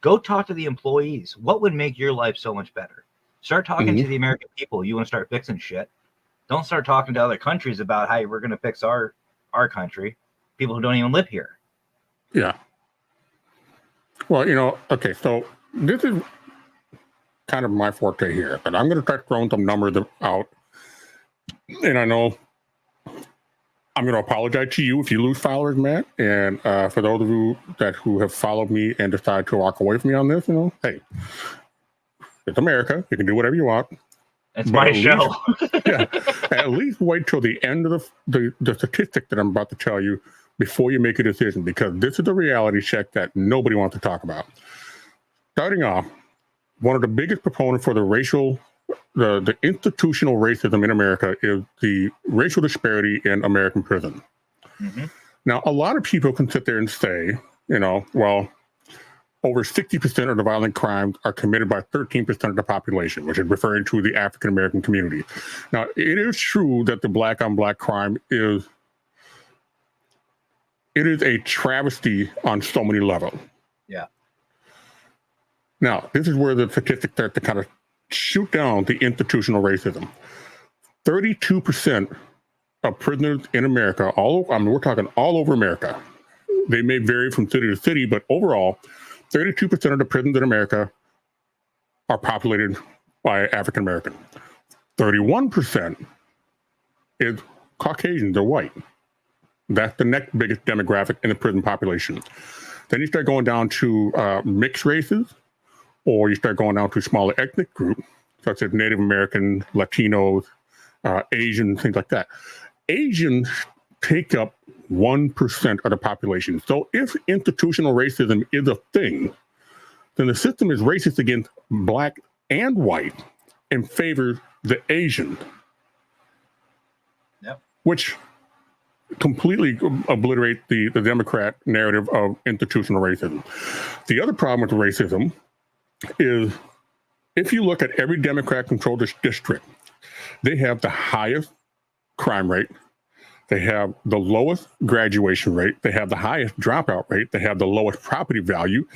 Go talk to the employees. What would make your life so much better? Start talking to the American people. You want to start fixing shit. Don't start talking to other countries about how we're going to fix our country. People who don't even live here. Yeah. Well, okay, so this is kind of my forte here, but I'm going to start throwing some numbers out. And I know I'm going to apologize to you if you lose followers, Matt. And for those of you who have followed me and decide to walk away from me on this, hey, it's America. You can do whatever you want. It's my show. Yeah, at least wait till the end of the statistic that I'm about to tell you before you make a decision, because this is a reality check that nobody wants to talk about. Starting off, one of the biggest proponents for the institutional racism in America is the racial disparity in American prison. Mm-hmm. Now, a lot of people can sit there and say, well, over 60% of the violent crimes are committed by 13% of the population, which is referring to the African American community. Now, it is true that the black on black crime is a travesty on so many levels. Yeah. Now, this is where the statistics start to kind of shoot down the institutional racism. 32% of prisoners in America, we're talking all over America. They may vary from city to city, but overall, 32% of the prisons in America are populated by African American. 31% is Caucasians or white. That's the next biggest demographic in the prison population. Then you start going down to mixed races, or you start going down to smaller ethnic groups, such as Native American, Latinos, Asians, things like that. Asians take up 1% of the population. So if institutional racism is a thing, then the system is racist against black and white and favors the Asian. Yep. Which completely obliterates the Democrat narrative of institutional racism. The other problem with racism is if you look at every Democrat-controlled district, they have the highest crime rate, they have the lowest graduation rate, they have the highest dropout rate, they have the lowest property value,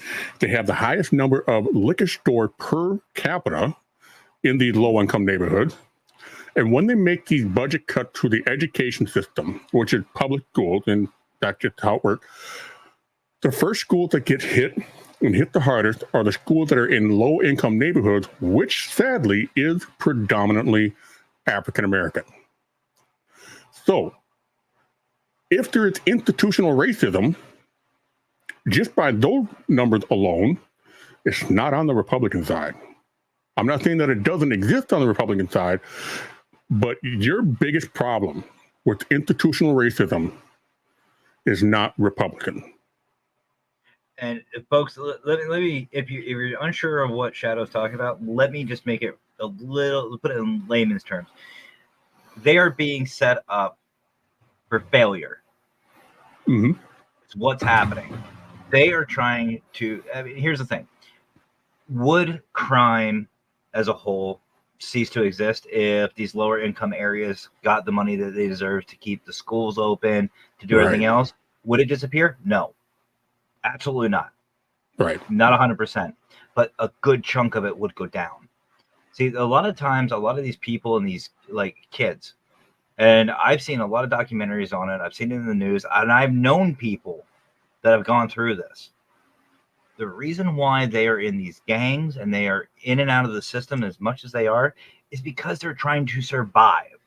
they have the highest number of liquor stores per capita in these low-income neighborhoods. And when they make these budget cuts to the education system, which is public schools, and that's just how it works, the first schools that get hit and hit the hardest are the schools that are in low-income neighborhoods, which sadly is predominantly African American. So, if there is institutional racism, just by those numbers alone, it's not on the Republican side. I'm not saying that it doesn't exist on the Republican side, but your biggest problem with institutional racism is not Republican. And folks, let me if you're unsure of what Shadow's talking about, let me just make it put it in layman's terms. They are being set up for failure. Mm-hmm. It's what's happening. They are trying to. Here's the thing: would crime as a whole cease to exist if these lower income areas got the money that they deserve to keep the schools open, to do everything else? Would it disappear? No, absolutely not. Right. Not 100%, but a good chunk of it would go down. See, a lot of times, a lot of these people and these kids, and I've seen a lot of documentaries on it. I've seen it in the news, and I've known people that have gone through this. The reason why they are in these gangs and they are in and out of the system as much as they are is because they're trying to survive.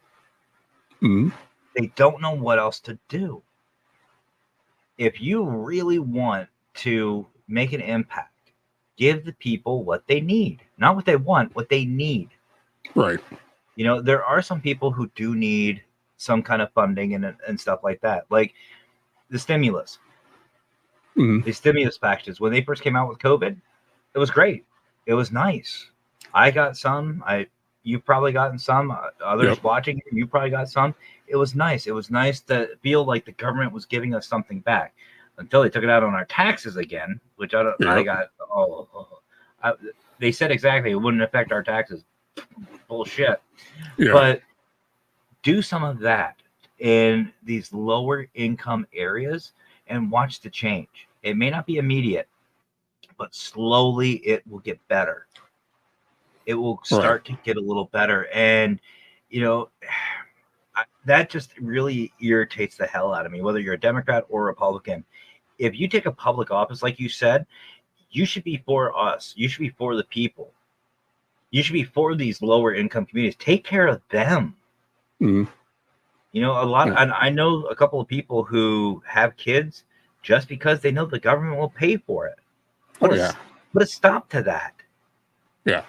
Mm-hmm. They don't know what else to do. If you really want to make an impact, give the people what they need, not what they want, what they need. Right. There are some people who do need some kind of funding and stuff like that, like the stimulus. Mm-hmm. The stimulus packages, when they first came out with COVID, it was great. It was nice. I got some. You've probably gotten some. Others watching, you probably got some. It was nice. It was nice to feel like the government was giving us something back until they took it out on our taxes again, which I got. They said exactly it wouldn't affect our taxes. Bullshit. Yeah. But do some of that in these lower income areas and watch the change. It may not be immediate, but slowly it will get better. It will start to get a little better. And, that just really irritates the hell out of me, whether you're a Democrat or Republican. If you take a public office, like you said, you should be for us. You should be for the people. You should be for these lower income communities. Take care of them. Mm-hmm. A lot. And I know a couple of people who have kids just because they know the government will pay for it. But a stop to that. Yeah.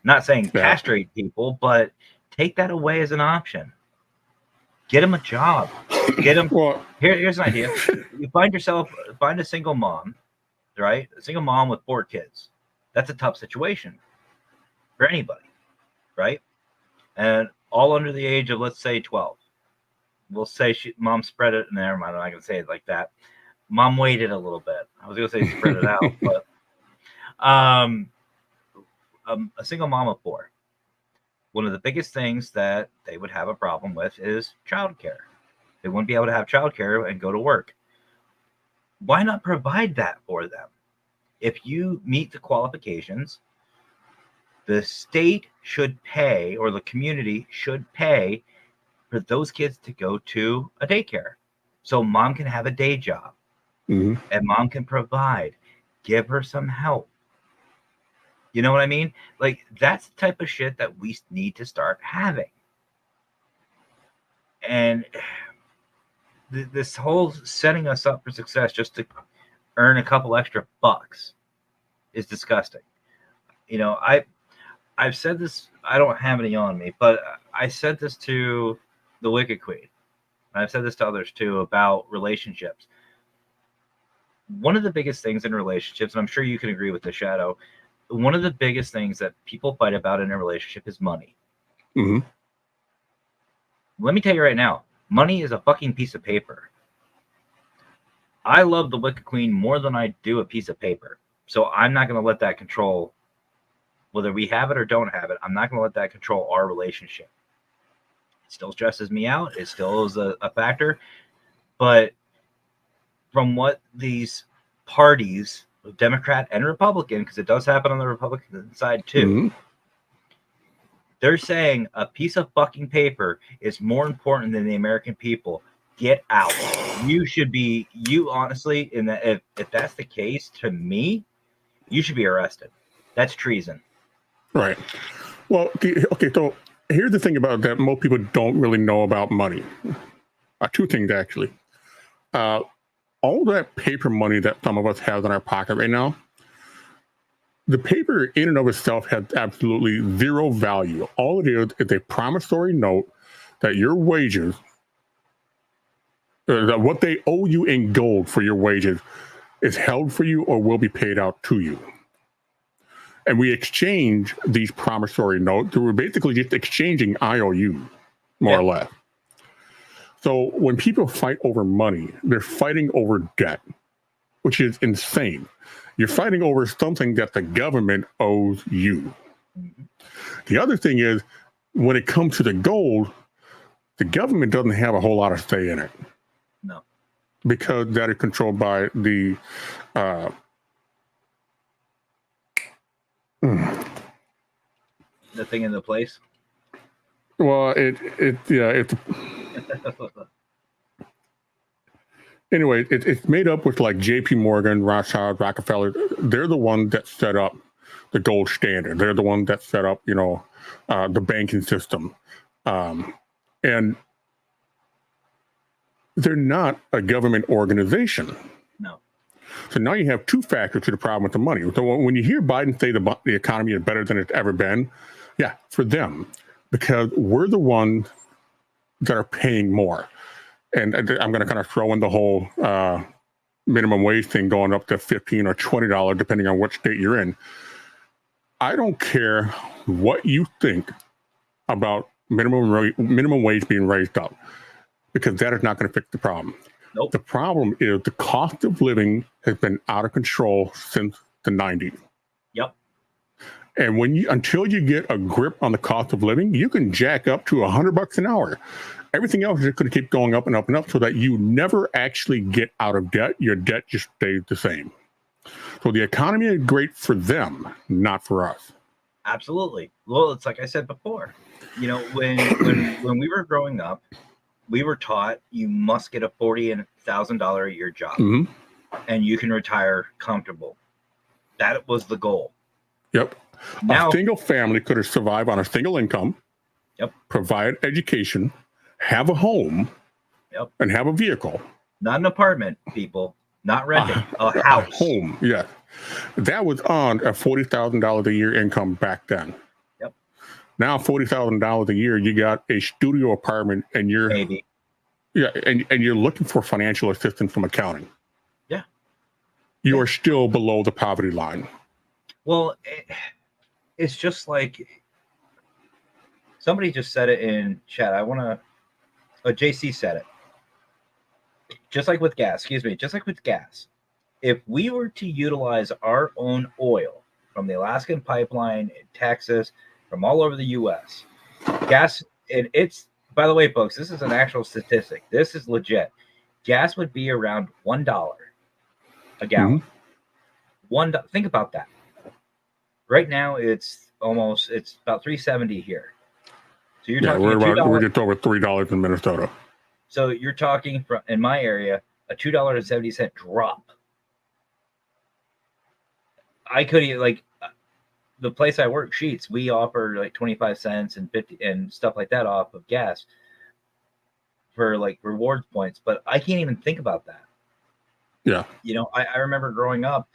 Not saying castrate people, but take that away as an option. Get them a job. Get them. Well, here's an idea. You find a single mom, right? A single mom with 4 kids. That's a tough situation for anybody, right? And all under the age of, let's say, 12. We'll say mom spread it. Never mind, I'm not going to say it like that. Mom waited a little bit. I was going to say spread it out, but a single mom of 4. One of the biggest things that they would have a problem with is childcare. They wouldn't be able to have childcare and go to work. Why not provide that for them? If you meet the qualifications, the state should pay, or the community should pay, for those kids to go to a daycare. So mom can have a day job. And mom can provide. Give her some help. You know what I mean? Like, that's the type of shit that we need to start having. And this whole setting us up for success just to earn a couple extra bucks is disgusting. I've said this, I don't have any on me, but I said this to the Wicked Queen. I've said this to others too about relationships. One of the biggest things in relationships, and I'm sure you can agree with the Shadow, one of the biggest things that people fight about in a relationship is money. Let me tell you right now, money is a fucking piece of paper. I love the Wicked Queen more than I do a piece of paper. So I'm not going to let that control whether we have it or don't have it. I'm not going to let that control our relationship. It still stresses me out. It still is a factor. But from what these parties, Democrat and Republican, because it does happen on the Republican side too, they're saying a piece of fucking paper is more important than the American people. Get out. You honestly, if that's the case, to me, you should be arrested. That's treason. Right. Well, okay, so here's the thing about that most people don't really know about money. 2 things, actually. All that paper money that some of us have in our pocket right now, the paper in and of itself has absolutely zero value. All it is a promissory note that your wages, that what they owe you in gold for your wages is held for you or will be paid out to you. And we exchange these promissory notes. We're basically just exchanging IOU, more or less. So when people fight over money, they're fighting over debt, which is insane. You're fighting over something that the government owes you. The other thing is, when it comes to the gold, the government doesn't have a whole lot of say in it. No. Because that is controlled by the thing in the place. Well, anyway, it's made up with like J.P. Morgan, Rothschild, Rockefeller. They're the ones that set up the gold standard. They're the ones that set up, the banking system. And they're not a government organization. No. So now you have 2 factors to the problem with the money. So when you hear Biden say the economy is better than it's ever been, yeah, for them, because we're the ones that are paying more. And I'm going to kind of throw in the whole minimum wage thing going up to $15 or $20, depending on which state you're in. I don't care what you think about minimum wage being raised up, because that is not going to fix the problem. Nope. The problem is the cost of living has been out of control since the 90s. Yep. And until you get a grip on the cost of living, you can jack up to $100 an hour. Everything else is going to keep going up and up and up, so that you never actually get out of debt. Your debt just stays the same. So the economy is great for them, not for us. Absolutely. Well, it's like I said before. You know, when we were growing up, we were taught you must get a $40,000 a year job, and you can retire comfortable. That was the goal. Yep. Now, a single family could have survived on a single income. Yep. Provide education, have a home. Yep. And have a vehicle. Not an apartment, people. Not renting. A house. A home. Yeah. That was on a $40,000 a year income back then. Yep. Now $40,000 a year, you got a studio apartment, and you're maybe. Yeah, and you're looking for financial assistance from accounting. Yeah. You are still below the poverty line. Well, it's just like somebody just said it in chat. JC said it. Just like with gas, if we were to utilize our own oil from the Alaskan pipeline in Texas, from all over the U.S., gas, and it's, by the way, folks, this is an actual statistic. This is legit. Gas would be around $1 a gallon. $1. Think about that. Right now, it's about $3.70 here. So you're talking we're just over $3 in Minnesota. So you're talking in my area, a $2.70 drop. I couldn't, like, the place I work, Sheets, we offer like 25 cents and 50 and stuff like that off of gas for like rewards points, but I can't even think about that. Yeah. You know, I remember growing up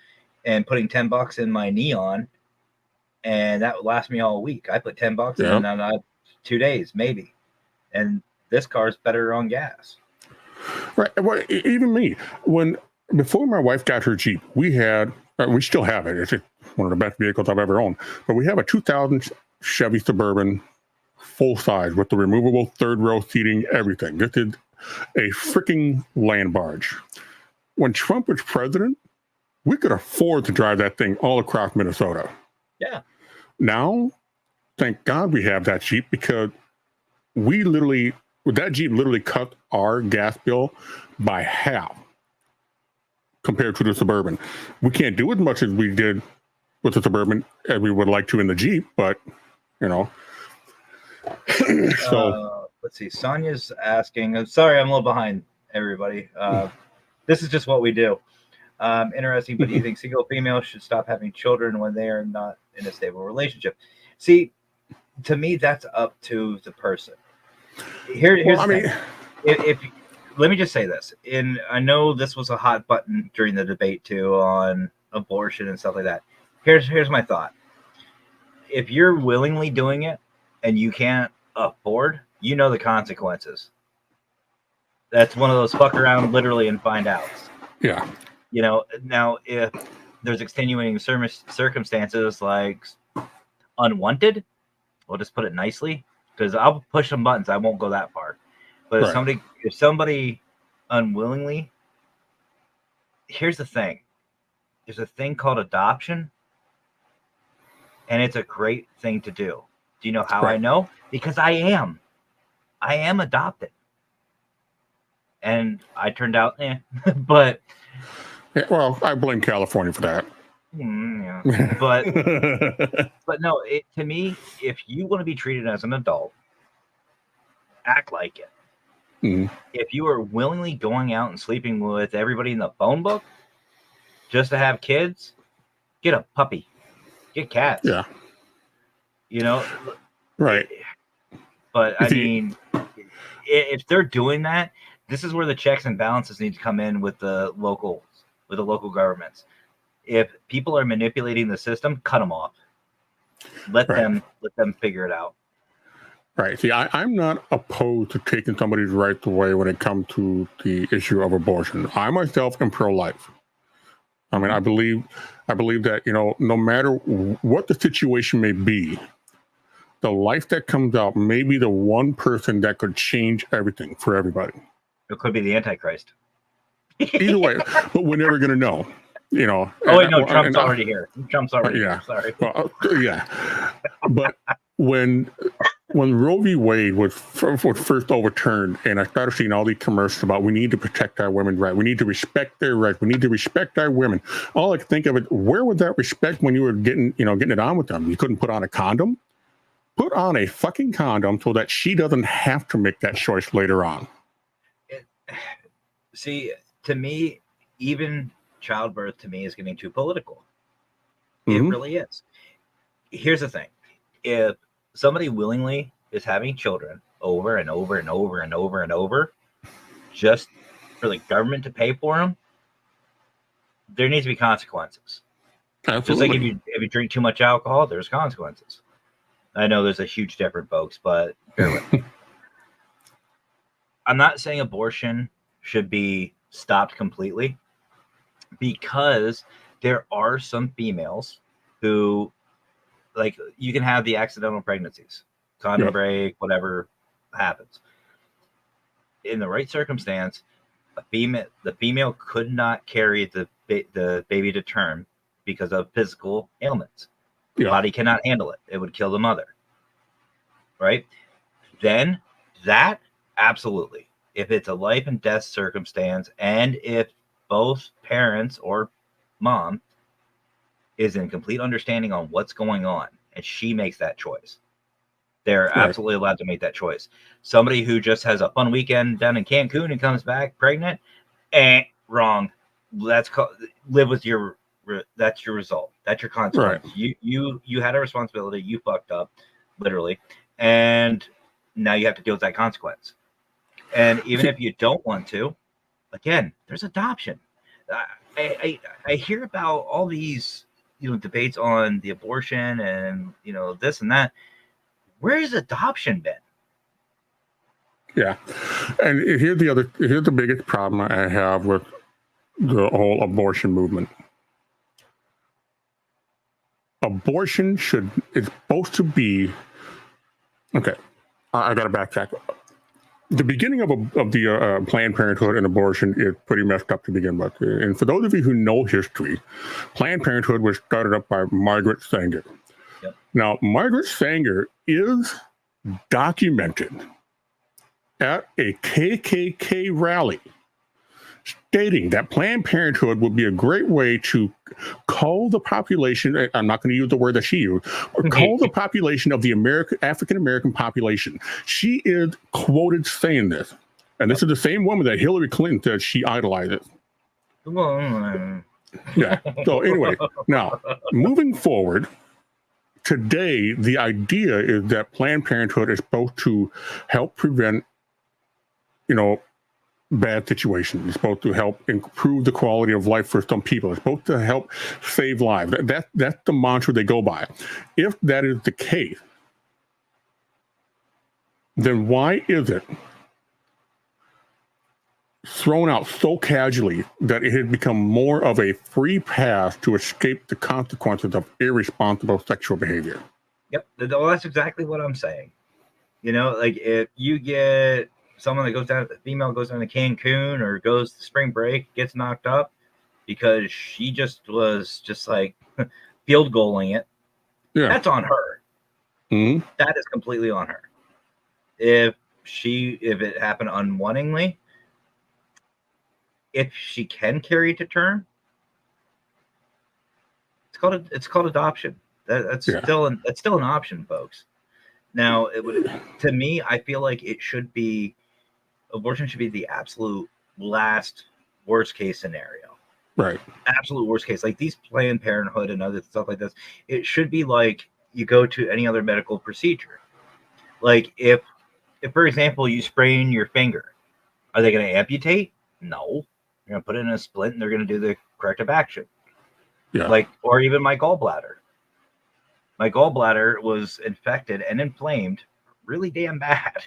and putting $10 in my Neon, and that would last me all week. I put $10 in on 2 days, maybe. And this car's better on gas. Right. Well, even me, before my wife got her Jeep, we still have it. It's one of the best vehicles I've ever owned. But we have a 2000 Chevy Suburban, full size, with the removable third row seating, everything. This is a freaking land barge. When Trump was president, we could afford to drive that thing all across Minnesota. Yeah. Now, thank God we have that Jeep, because that Jeep literally cut our gas bill by half compared to the Suburban. We can't do as much as we did with the Suburban as we would like to in the Jeep, but, you know. So let's see. Sonia's asking, I'm sorry, I'm a little behind, everybody. This is just what we do. Interesting, but do you think single females should stop having children when they are not in a stable relationship? See, to me, that's up to the person. Here's the thing. If let me just say this, and I know this was a hot button during the debate too on abortion and stuff like that. Here's my thought. If you're willingly doing it and you can't afford, you know the consequences. That's one of those fuck around literally and find outs. Yeah. You know, now if there's extenuating circumstances like unwanted, we'll just put it nicely, because I'll push some buttons. I won't go that far. But if somebody unwillingly, here's the thing. There's a thing called adoption, and it's a great thing to do. Do you know how I know? Because I am adopted. And I turned out, but... Yeah, well, I blame California for that. Yeah. But no, to me, if you want to be treated as an adult, act like it. Mm-hmm. If you are willingly going out and sleeping with everybody in the phone book just to have kids, get a puppy, get cats. Yeah. You know? Right. But I mean, if they're doing that, this is where the checks and balances need to come in with the local governments. If people are manipulating the system, cut them off. Let them figure it out. Right. See, I'm not opposed to taking somebody's rights away when it comes to the issue of abortion. I myself am pro-life. I mean, I believe that, you know, no matter what the situation may be, the life that comes out may be the one person that could change everything for everybody. It could be the Antichrist. Either way, but we're never going to know. You know. Oh wait, no, Trump's already here. Trump's already here. Sorry. Well, yeah. But when when Roe v. Wade was first overturned, and I started seeing all these commercials about we need to protect our women's rights, we need to respect their rights, we need to respect our women. All I could think of it, where was that respect when you were getting it on with them? You couldn't put on a condom. Put on a fucking condom so that she doesn't have to make that choice later on. See, to me, even childbirth to me is getting too political. It really is. Here's the thing. If somebody willingly is having children over and over and over and over and over just for the government to pay for them, there needs to be consequences. Absolutely. Just like if you drink too much alcohol, there's consequences. I know there's a huge difference, folks, but bear with me. I'm not saying abortion should be stopped completely, because there are some females who, like, you can have the accidental pregnancies, condom break, whatever happens. In the right circumstance, the female could not carry the baby to term because of physical ailments. The body cannot handle it. It would kill the mother. Right? Then that, absolutely. If it's a life and death circumstance, and if both parents or mom is in complete understanding on what's going on, and she makes that choice, they're absolutely allowed to make that choice. Somebody who just has a fun weekend down in Cancun and comes back pregnant, wrong. That's live with your. That's your result. That's your consequence. Right. You had a responsibility. You fucked up, literally, and now you have to deal with that consequence. And even if you don't want to, again, there's adoption. I hear about all these debates on the abortion and this and that. Where has adoption been? Yeah, and here's the biggest problem I have with the whole abortion movement. Abortion is supposed to be okay. I got to backtrack. The beginning of the Planned Parenthood and abortion is pretty messed up to begin with. And for those of you who know history, Planned Parenthood was started up by Margaret Sanger. Yep. Now, Margaret Sanger is documented at a KKK rally stating that Planned Parenthood would be a great way to cull the population. I'm not going to use the word that she used, or cull the population of the African-American population. She is quoted saying this. And this is the same woman that Hillary Clinton said she idolizes. Yeah. So anyway, now, moving forward, today, the idea is that Planned Parenthood is supposed to help prevent, bad situations. It's supposed to help improve the quality of life for some people. It's supposed to help save lives. That's the mantra they go by. If that is the case, then why is it thrown out so casually that it has become more of a free pass to escape the consequences of irresponsible sexual behavior? Yep. Well, that's exactly what I'm saying. Like if you get someone that the female goes down to Cancun or goes to spring break, gets knocked up because she just was like field goaling it. Yeah. That's on her. Mm-hmm. That is completely on her. If it happened unwittingly, if she can carry to term, it's called adoption. That's still an option, folks. Now, to me, I feel like abortion should be the absolute last worst case scenario. Right. Absolute worst case. Like these Planned Parenthood and other stuff like this, it should be like you go to any other medical procedure. Like if for example, you sprain your finger, are they going to amputate? No. They're going to put it in a splint and they're going to do the corrective action. Yeah. Or even my gallbladder. My gallbladder was infected and inflamed really damn bad.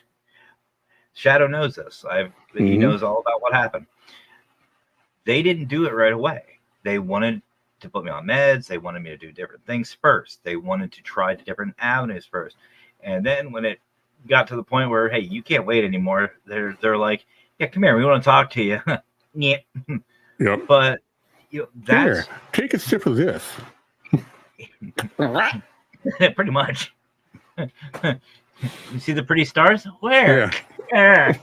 Shadow knows this. He knows all about what happened. They didn't do it right away. They wanted to put me on meds. They wanted me to do different things first. They wanted to try the different avenues first. And then when it got to the point where, hey, you can't wait anymore, they're like, yeah, come here. We want to talk to you. Yeah. Yep. But here, take a sip of this. Pretty much. You see the pretty stars? Where? Yeah.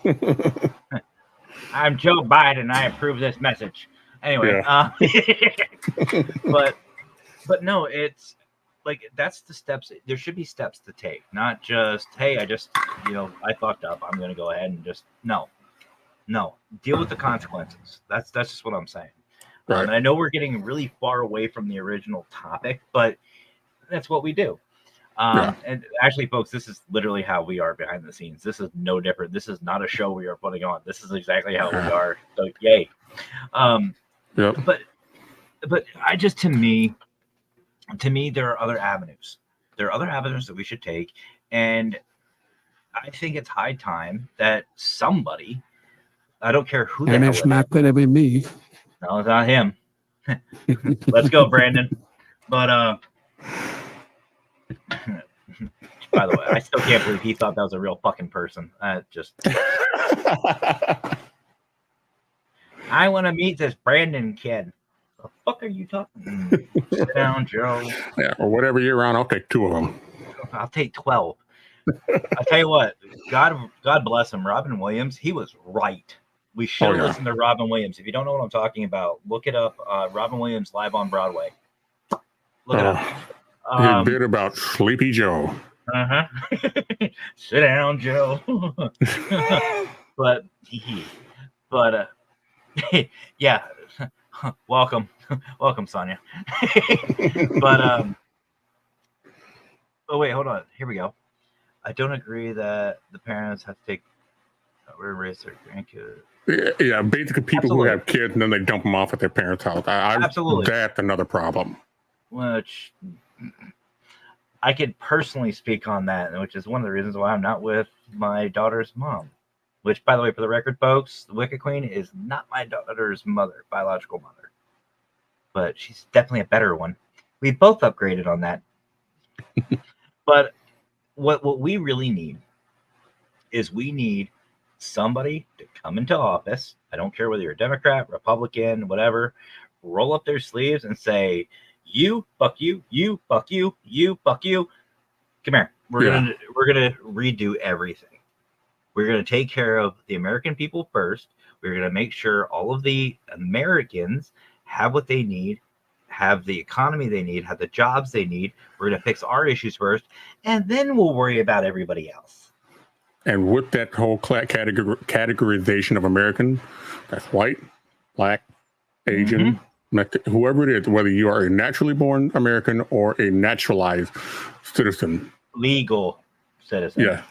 I'm Joe Biden. I approve this message. Anyway, but no, it's like that's the steps. There should be steps to take, not just hey, I just I fucked up. I'm gonna go ahead and just no. Deal with the consequences. That's just what I'm saying. Right. And I know we're getting really far away from the original topic, but that's what we do. And actually, folks, this is literally how we are behind the scenes. This is no different. This is not a show we are putting on. This is exactly how we are. So, yay. But I just to me, there are other avenues. There are other avenues that we should take, and I think it's high time that somebody. I don't care who. And it's not going to be me. No, it's not him. Let's go, Brandon. But by the way, I still can't believe he thought that was a real fucking person. Just I want to meet this Brandon kid. The fuck are you talking? Sit down, Joe. Yeah, or whatever you're on, I'll take 2 of them. I'll take 12. I'll tell you what, God bless him. Robin Williams, he was right. We should have listened to Robin Williams. If you don't know what I'm talking about, look it up. Robin Williams live on Broadway. Look it up. His bit about Sleepy Joe. Sit down, Joe. but yeah. Welcome, Sonia. But oh wait, hold on. Here we go. I don't agree that the parents have to take raise their grandkids. Yeah, basically people who have kids and then they dump them off at their parents' house. Absolutely, that's another problem. Which I could personally speak on that, which is one of the reasons why I'm not with my daughter's mom. Which, by the way, for the record, folks, the Wicked Queen is not my daughter's mother, biological mother. But she's definitely a better one. We both upgraded on that. But what we really need is we need somebody to come into office. I don't care whether you're a Democrat, Republican, whatever. Roll up their sleeves and say, you, fuck you, you, fuck you, you, fuck you. Come here. We're gonna redo everything. We're going to take care of the American people first. We're going to make sure all of the Americans have what they need, have the economy they need, have the jobs they need. We're going to fix our issues first, and then we'll worry about everybody else. And with that whole categorization of American, that's white, black, Asian, whoever it is, whether you are a naturally born American or a naturalized citizen. Legal citizen. Yeah.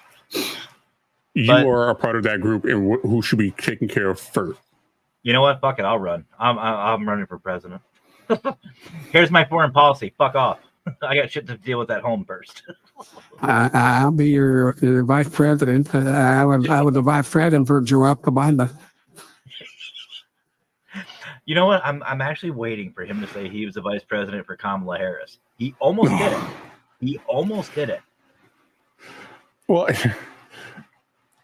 You are a part of that group, and who should be taken care of first. You know what? Fuck it. I'll run. I'm running for president. Here's my foreign policy. Fuck off. I got shit to deal with at home first. I'll be your vice president. I was the vice president for Joe Biden. You know what? I'm actually waiting for him to say he was the vice president for Kamala Harris. He almost did it. He almost did it. Well.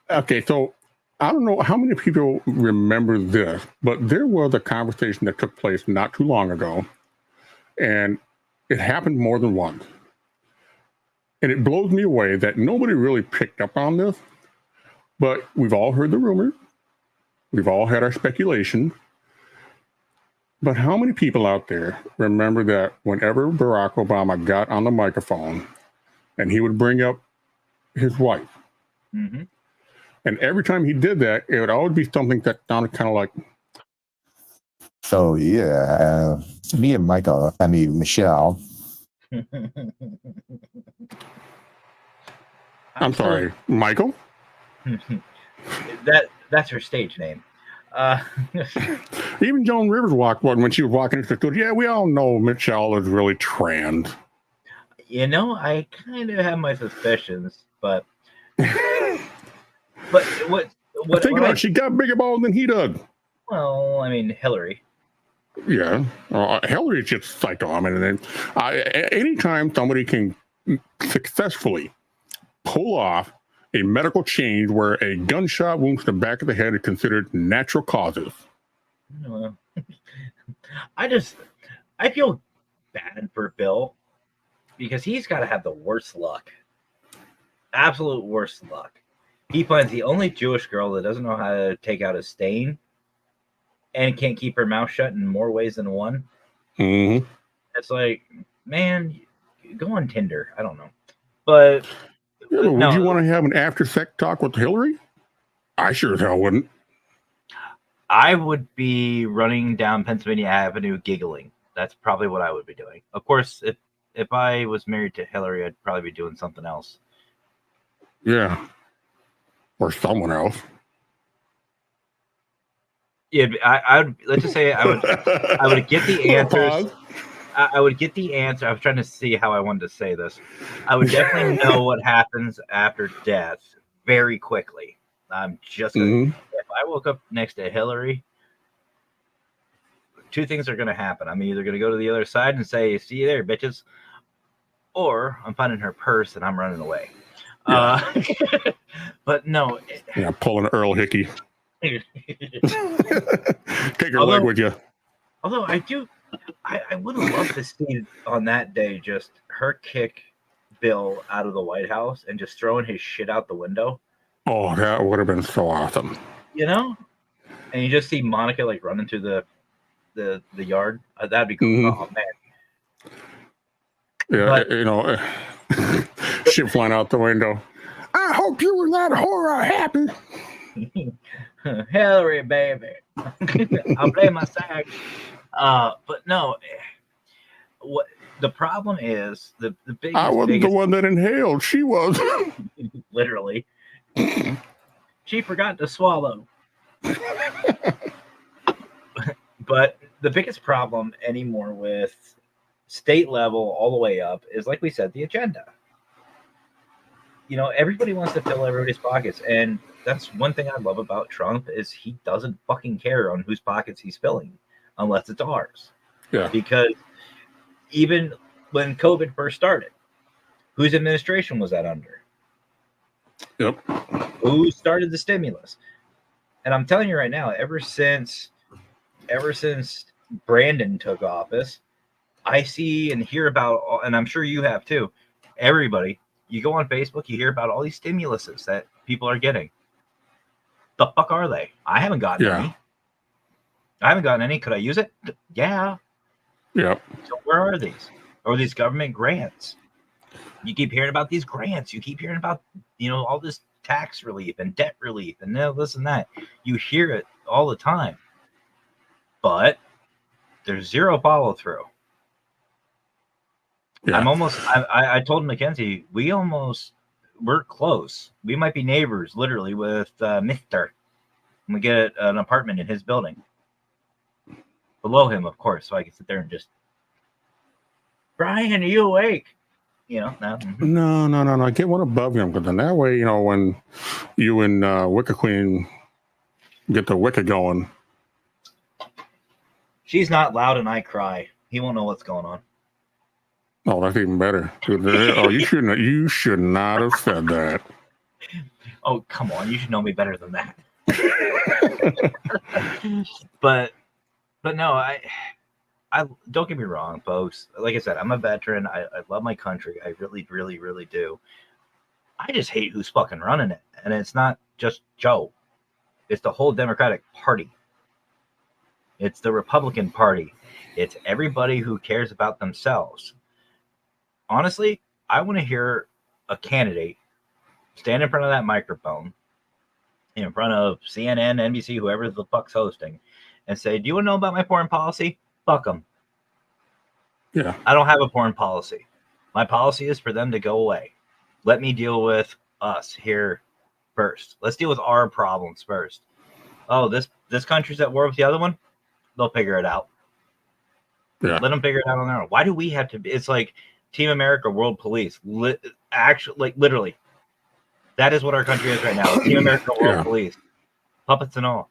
Okay, so I don't know how many people remember this, but there was a conversation that took place not too long ago, and it happened more than once. And it blows me away that nobody really picked up on this, but we've all heard the rumors. We've all had our speculation. But how many people out there remember that whenever Barack Obama got on the microphone and he would bring up his wife, and every time he did that, it would always be something that sounded kind of like. So, yeah, me and Michelle. I'm sorry, Michael? That's her stage name. Even Joan Rivers walked when she was walking into the studio. Yeah, we all know Michelle is really trans. You know, I kind of have my suspicions, but. But what think about it, she got bigger balls than he did. Well, I mean, Hillary. Yeah, Hillary's just psycho. I mean, anytime somebody can successfully pull off a medical change where a gunshot wound to the back of the head is considered natural causes. I feel bad for Bill because he's got to have the worst luck absolute worst luck. He finds the only Jewish girl that doesn't know how to take out a stain and can't keep her mouth shut in more ways than one. Mm-hmm. It's like, man, go on Tinder. I don't know. But, Yeah, but would no, you want to have an after sex talk with Hillary? I sure as hell wouldn't. I would be running down Pennsylvania Avenue giggling. That's probably what I would be doing. Of course, if I was married to Hillary, I'd probably be doing something else. Yeah. Or someone else. Yeah, I would, let's just say I would get the answers. I would get the answer. I was trying to see how I wanted to say this. I would definitely know what happens after death very quickly. I'm just gonna, if I woke up next to Hillary, two things are gonna happen. I'm either gonna go to the other side and say, "See you there, bitches," or I'm finding her purse and I'm running away. Yeah. But no. Yeah, pulling Earl Hickey. Take her leg with you. Although I would have loved to see on that day just her kick Bill out of the White House and just throwing his shit out the window. Oh, that would have been so awesome. You know? And you just see Monica like running through the yard. That'd be cool. Mm-hmm. Oh man. Yeah, but, you know, shit flying out the window. I hope you were that horror happy. Hillary, baby. I'll play my sax. But no, what the problem is the biggest. I wasn't the one that inhaled. She was. Literally. She forgot to swallow. But the biggest problem anymore with state level all the way up is, like we said, the agenda. You know, everybody wants to fill everybody's pockets, and that's one thing I love about Trump is he doesn't fucking care on whose pockets he's filling, unless it's ours. Yeah. Because even when COVID first started, whose administration was that under? Yep. Who started the stimulus? And I'm telling you right now, ever since Brandon took office, I see and hear about, and I'm sure you have too, everybody, you go on Facebook, you hear about all these stimuluses that people are getting. The fuck are they? I haven't gotten any. I haven't gotten any. Could I use it? Yeah. Yep. So where are these? Or these government grants? You keep hearing about these grants. You keep hearing about, you know, all this tax relief and debt relief and this and that. You hear it all the time. But there's zero follow through. Yeah. I told Mackenzie, we're close. We might be neighbors, literally, with Mr. And we get an apartment in his building. Below him, of course, so I can sit there and just, Brian, are you awake? You know, no. Mm-hmm. No. Get one above him, because then that way, you know, when you and Wicca Queen get the Wicca going. She's not loud and I cry. He won't know what's going on. Oh, that's even better. Oh, you should not have said that. Oh, come on. You should know me better than that. But no, I don't get me wrong, folks. Like I said, I'm a veteran. I love my country. I really, really, really do. I just hate who's fucking running it. And it's not just Joe. It's the whole Democratic Party. It's the Republican Party. It's everybody who cares about themselves. Honestly, I want to hear a candidate stand in front of that microphone, in front of CNN, NBC, whoever the fuck's hosting, and say, do you want to know about my foreign policy? Fuck them. Yeah. I don't have a foreign policy. My policy is for them to go away. Let me deal with us here first. Let's deal with our problems first. Oh, this country's at war with the other one? They'll figure it out. Yeah. Let them figure it out on their own. Why do we have to be? It's like Team America, World Police. Actually, like literally, that is what our country is right now. Team America, World Police. Puppets and all.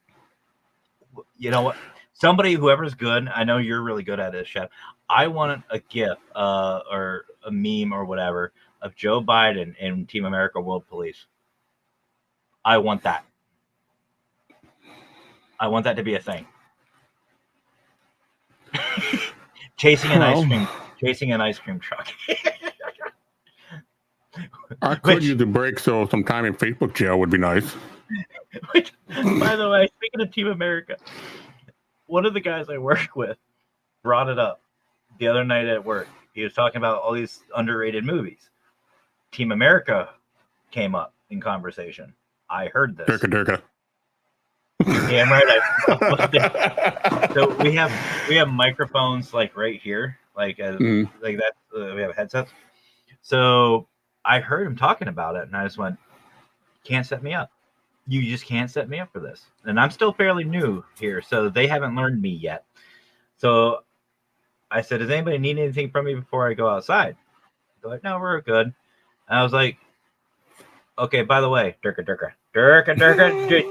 You know what? Somebody, whoever's good, I know you're really good at it, Chef. I want a GIF or a meme or whatever of Joe Biden in Team America, World Police. I want that. I want that to be a thing. chasing an ice cream truck. I could use the break, so some time in Facebook jail would be nice. Which, by the way, speaking of Team America, one of the guys I work with brought it up the other night at work. He was talking about all these underrated movies. Team America came up in conversation. I heard this. Durka. Damn right. So we have microphones like right here, like like that. We have headsets. So I heard him talking about it, and I just went, "Can't set me up. You just can't set me up for this." And I'm still fairly new here, so they haven't learned me yet. So I said, "Does anybody need anything from me before I go outside?" They're like, "No, we're good." And I was like, "Okay, by the way, Durka,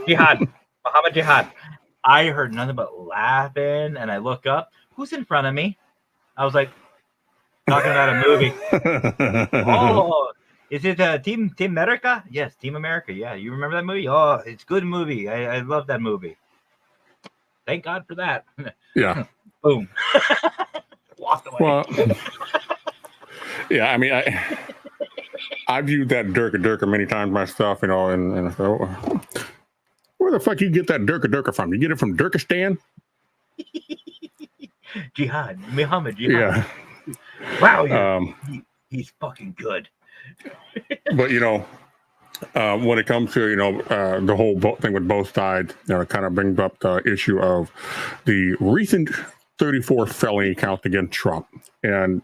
Jihad, Muhammad Jihad." I heard nothing but laughing, and I look up. Who's in front of me? I was like, talking about a movie. Oh, is it Team America? Yes, Team America. Yeah, you remember that movie? Oh, it's a good movie. I love that movie. Thank God for that. Yeah. Boom. Walked away. Well, yeah, I mean, I've used that Durka many times myself, you know, and so where the fuck you get that Durka from? You get it from Durkistan? Jihad, Muhammad Jihad. Yeah. Wow, he's fucking good. But you know, when it comes to the whole thing with both sides, you know, it kind of brings up the issue of the recent 34 felony counts against Trump. And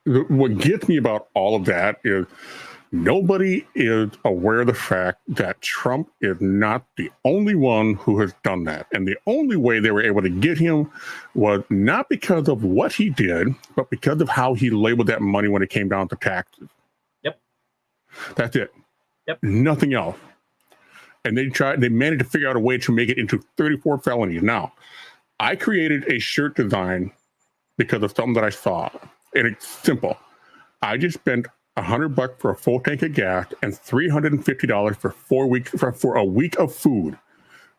what gets me about all of that is nobody is aware of the fact that Trump is not the only one who has done that. And the only way they were able to get him was not because of what he did, but because of how he labeled that money when it came down to taxes. Yep. That's it. Yep. Nothing else. And they managed to figure out a way to make it into 34 felonies. Now, I created a shirt design because of something that I saw. And it's simple. I just spent $100 for a full tank of gas and $350 for 4 weeks for a week of food.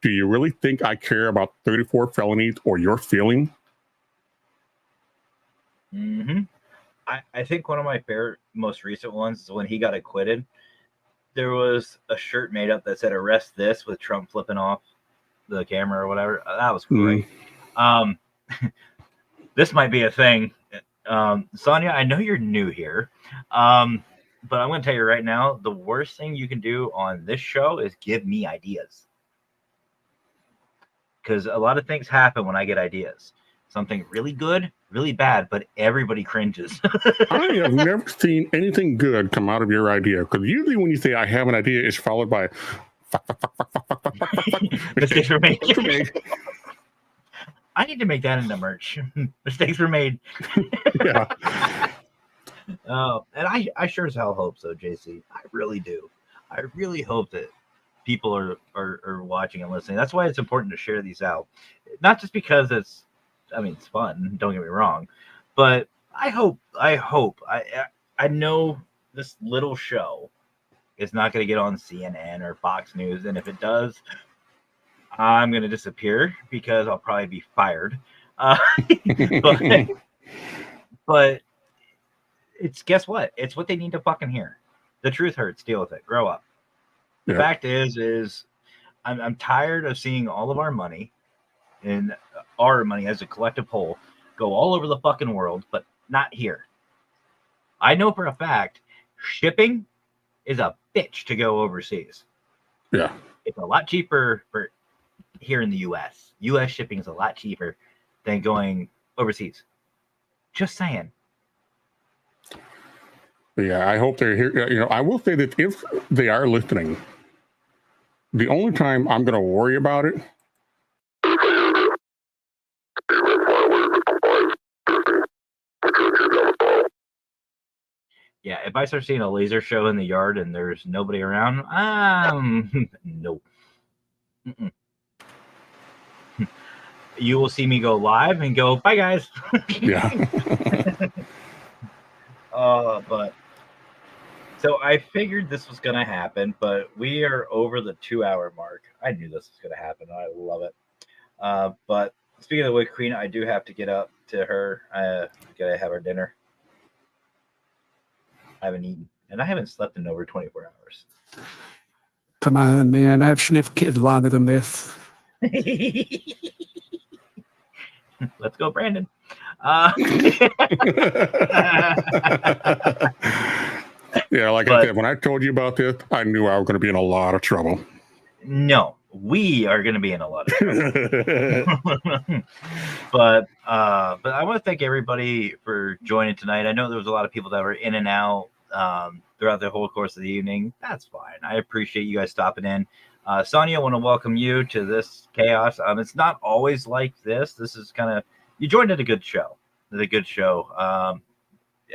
Do you really think I care about 34 felonies or your feeling? Mm-hmm. I think one of my favorite, most recent ones is when he got acquitted. There was a shirt made up that said "Arrest this" with Trump flipping off the camera or whatever. That was great. This might be a thing. Sonia, I know you're new here, but I'm going to tell you right now, the worst thing you can do on this show is give me ideas. Because a lot of things happen when I get ideas. Something really good, really bad, but everybody cringes. I have never seen anything good come out of your idea. Because usually when you say I have an idea, it's followed by mistakes were made. I need to make that into merch. Mistakes were made. Yeah. And I sure as hell hope so, JC. I really do. I really hope that people are watching and listening. That's why it's important to share these out. Not just because it's fun, don't get me wrong, but I hope I know this little show is not going to get on CNN or Fox News, and if it does, I'm going to disappear because I'll probably be fired. But it's, guess what? It's what they need to fucking hear. The truth hurts. Deal with it. Grow up. The fact is I'm tired of seeing all of our money and our money as a collective whole go all over the fucking world, but not here. I know for a fact shipping is a bitch to go overseas. Yeah. It's a lot cheaper for here in the US. US shipping is a lot cheaper than going overseas. Just saying. Yeah, I hope they're here. You know, I will say that if they are listening, the only time I'm going to worry about it. Yeah, if I start seeing a laser show in the yard and there's nobody around, no. Mm-mm. You will see me go live and go, bye guys. Yeah. But so I figured this was gonna happen, but we are over the 2-hour mark. I knew this was gonna happen. I love it. But speaking of which, Karina, I do have to get up to her. I gotta have her dinner. I haven't eaten. and I haven't slept in over 24 hours. Come on, man. I've sniffed kids longer than this. Let's go, Brandon. Yeah, like I said, when I told you about this, I knew I was going to be in a lot of trouble. No, we are going to be in a lot of trouble. But I want to thank everybody for joining tonight. I know there was a lot of people that were in and out throughout the whole course of the evening. That's fine. I appreciate you guys stopping in. Sonia, I want to welcome you to this chaos. It's not always like this. This is kind of, you joined at a good show.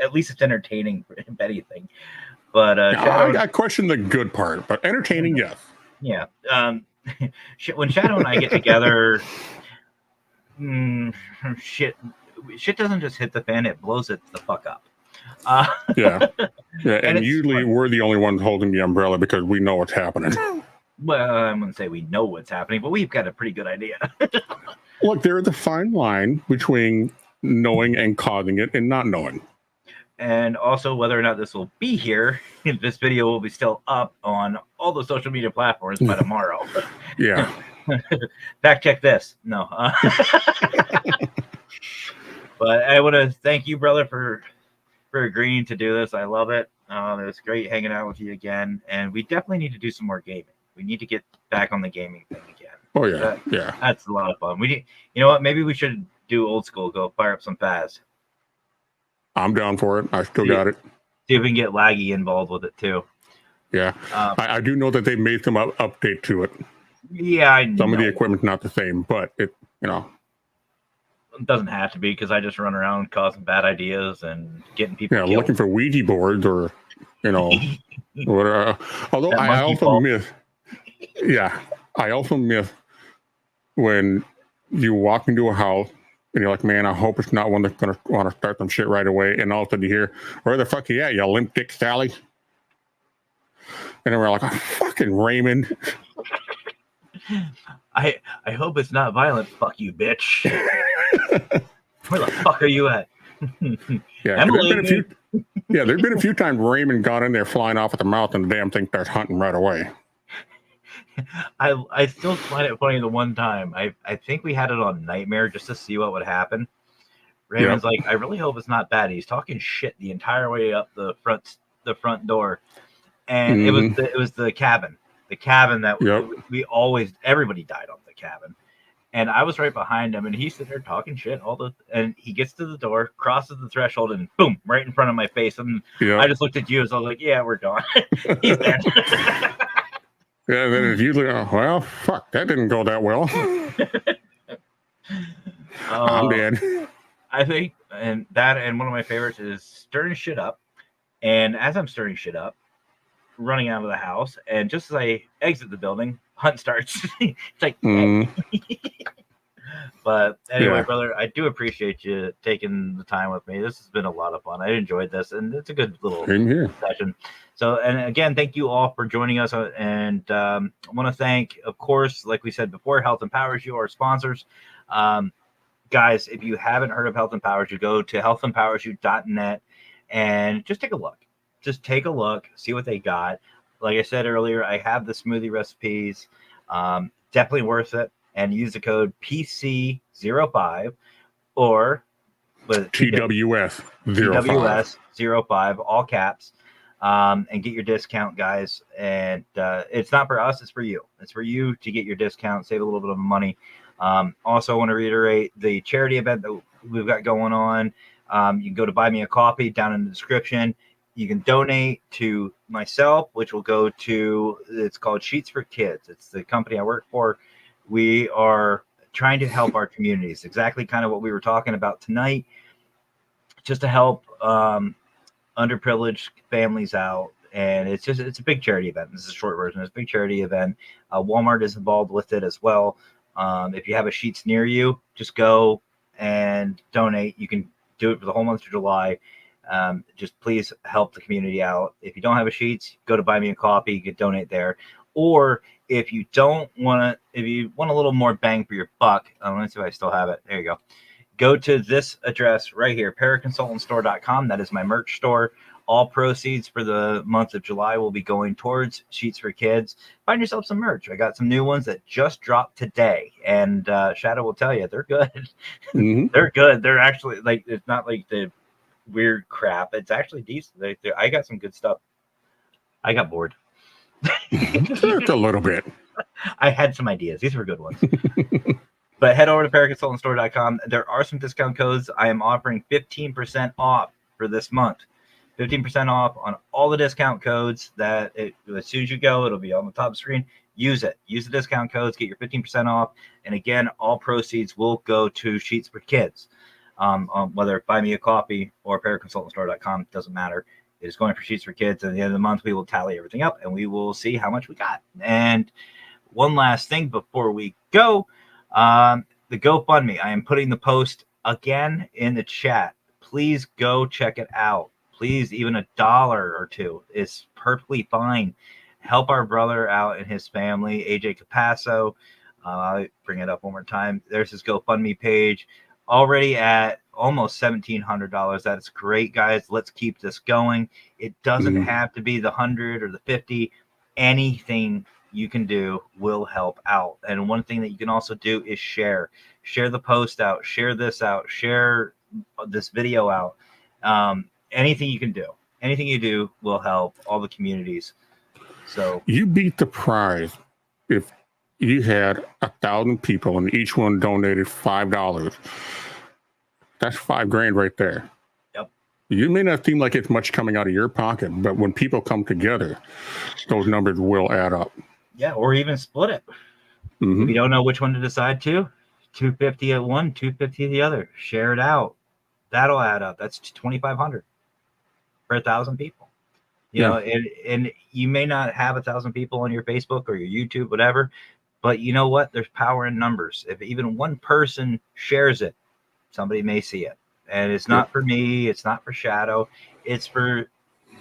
At least it's entertaining, if anything. But I question the good part, but entertaining, yes. Yeah. When Shadow and I get together, shit doesn't just hit the fan; it blows it the fuck up. Yeah. And usually we're the only ones holding the umbrella because we know what's happening. Well, I'm going to say we know what's happening, but we've got a pretty good idea. Look, there is a fine line between knowing and causing it and not knowing. And also whether or not this will be here, this video will be still up on all the social media platforms by tomorrow. Yeah. Fact check this. No. But I want to thank you, brother, for agreeing to do this. I love it. It was great hanging out with you again. And we definitely need to do some more gaming. We need to get back on the gaming thing again. Oh, yeah. Yeah. That's a lot of fun. You know what? Maybe we should do old school, go fire up some Faz. I'm down for it. I still got it. See if we can get Laggy involved with it too. Yeah. I do know that they made some update to it. Yeah, I know. Some of the equipment's not the same, but it doesn't have to be because I just run around causing bad ideas and getting people killed. Looking for Ouija boards or, whatever. Although I also miss when you walk into a house and you're like, man, I hope it's not one that's going to want to start some shit right away. And all of a sudden you hear, where the fuck are you at, you limp dick Sally? And then we're like, oh, fucking Raymond. I hope it's not violent. Fuck you, bitch. Where the fuck are you at? There's been a few times Raymond got in there flying off at the mouth and the damn thing starts hunting right away. I still find it funny the one time. I think we had it on Nightmare just to see what would happen. Raymond's like, I really hope it's not bad. He's talking shit the entire way up the front door. And it was the cabin. The cabin that everybody died on the cabin. And I was right behind him and he's sitting there talking shit and he gets to the door, crosses the threshold, and boom, right in front of my face. And I just looked at you so I was like, yeah, we're gone. He's dead. Yeah, then it's usually, well, fuck, that didn't go that well. I'm dead. I think, and one of my favorites is stirring shit up. And as I'm stirring shit up, running out of the house, and just as I exit the building, hunt starts. It's like, But anyway, brother, I do appreciate you taking the time with me. This has been a lot of fun. I enjoyed this, and it's a good little session. So, and again, thank you all for joining us. And I want to thank, of course, like we said before, Health Empowers You, our sponsors. Guys, if you haven't heard of Health Empowers You, go to healthempowersyou.net and just take a look. Just take a look, see what they got. Like I said earlier, I have the smoothie recipes. Definitely worth it. And use the code PC05 or TWS05, all caps, and get your discount, guys. And it's not for us, it's for you. It's for you to get your discount, save a little bit of money. Also, I want to reiterate the charity event that we've got going on. You can go to Buy Me a Coffee down in the description. You can donate to myself, which will go to, it's called Sheets for Kids. It's the company I work for. We are trying to help our communities, exactly kind of what we were talking about tonight, just to help underprivileged families out. And it's a big charity event. This is a short version. It's a big charity event. Walmart is involved with it as well. If you have a Sheets near you, just go and donate. You can do it for the whole month of July. Just please help the community out. If you don't have a Sheets, go to Buy Me a Coffee. You can donate there. Or if you want a little more bang for your buck, let me see if I still have it. There you go. Go to this address right here, paraconsultantstore.com. That is my merch store. All proceeds for the month of July will be going towards Sheets for Kids. Find yourself some merch. I got some new ones that just dropped today, and Shadow will tell you they're good. They're good. They're actually like, it's not like the weird crap. It's actually decent. I got some good stuff. I got bored. Just a little bit. I had some ideas. These were good ones. But head over to paraconsultantstore.com. There are some discount codes. I am offering 15% off for this month. 15% off on all the discount codes. As soon as you go, it'll be on the top screen. Use it. Use the discount codes. Get your 15% off. And again, all proceeds will go to Sheets for Kids. Whether buy me a coffee or paraconsultantstore.com, doesn't matter. It is going for Sheets for Kids. And at the end of the month, we will tally everything up and we will see how much we got. And one last thing before we go. The GoFundMe, I am putting the post again in the chat. Please go check it out. Please, even $1 or $2 is perfectly fine. Help our brother out and his family, AJ Capasso. I'll bring it up one more time. There's his GoFundMe page, already at almost $1,700. That's great, guys. Let's keep this going. It doesn't have to be the 100 or the 50. Anything you can do will help out. And one thing that you can also do is share the post out, share this out, share this video out. Anything you can do, anything you do will help all the communities. So you beat the prize if you had 1,000 people and each one donated $5. That's $5,000 right there. Yep. You may not seem like it's much coming out of your pocket, but when people come together, those numbers will add up. Yeah, or even split it. If you don't know which one to decide to, $250 at one, $250 at the other. Share it out. That'll add up. That's $2,500 for 1,000 people. You know, and you may not have 1,000 people on your Facebook or your YouTube, whatever, but you know what? There's power in numbers. If even one person shares it, somebody may see it. And it's not for me. It's not for Shadow. It's for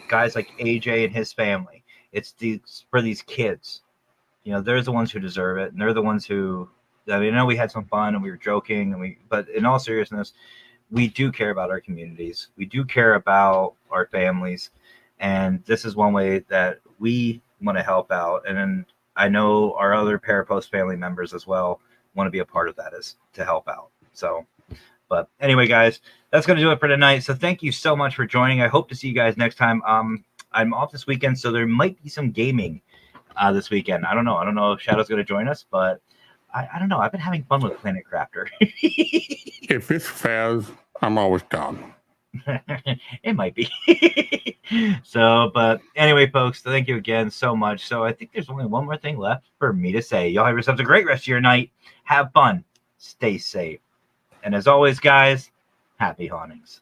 guys like AJ and his family. It's for these kids. You know, they're the ones who deserve it, and they're the ones who. I mean, I know we had some fun and we were joking, but in all seriousness, we do care about our communities. We do care about our families, and this is one way that we want to help out. And then I know our other Parapost family members as well want to be a part of that, is to help out. So, but anyway, guys, that's going to do it for tonight. So thank you so much for joining. I hope to see you guys next time. I'm off this weekend, so there might be some gaming this weekend. I don't know if Shadow's going to join us, but I don't know. I've been having fun with Planet Crafter. If it's Faz, I'm always down. It might be. So, but anyway, folks, thank you again so much. So I think there's only one more thing left for me to say. Y'all have yourselves a great rest of your night. Have fun. Stay safe. And as always, guys, happy hauntings.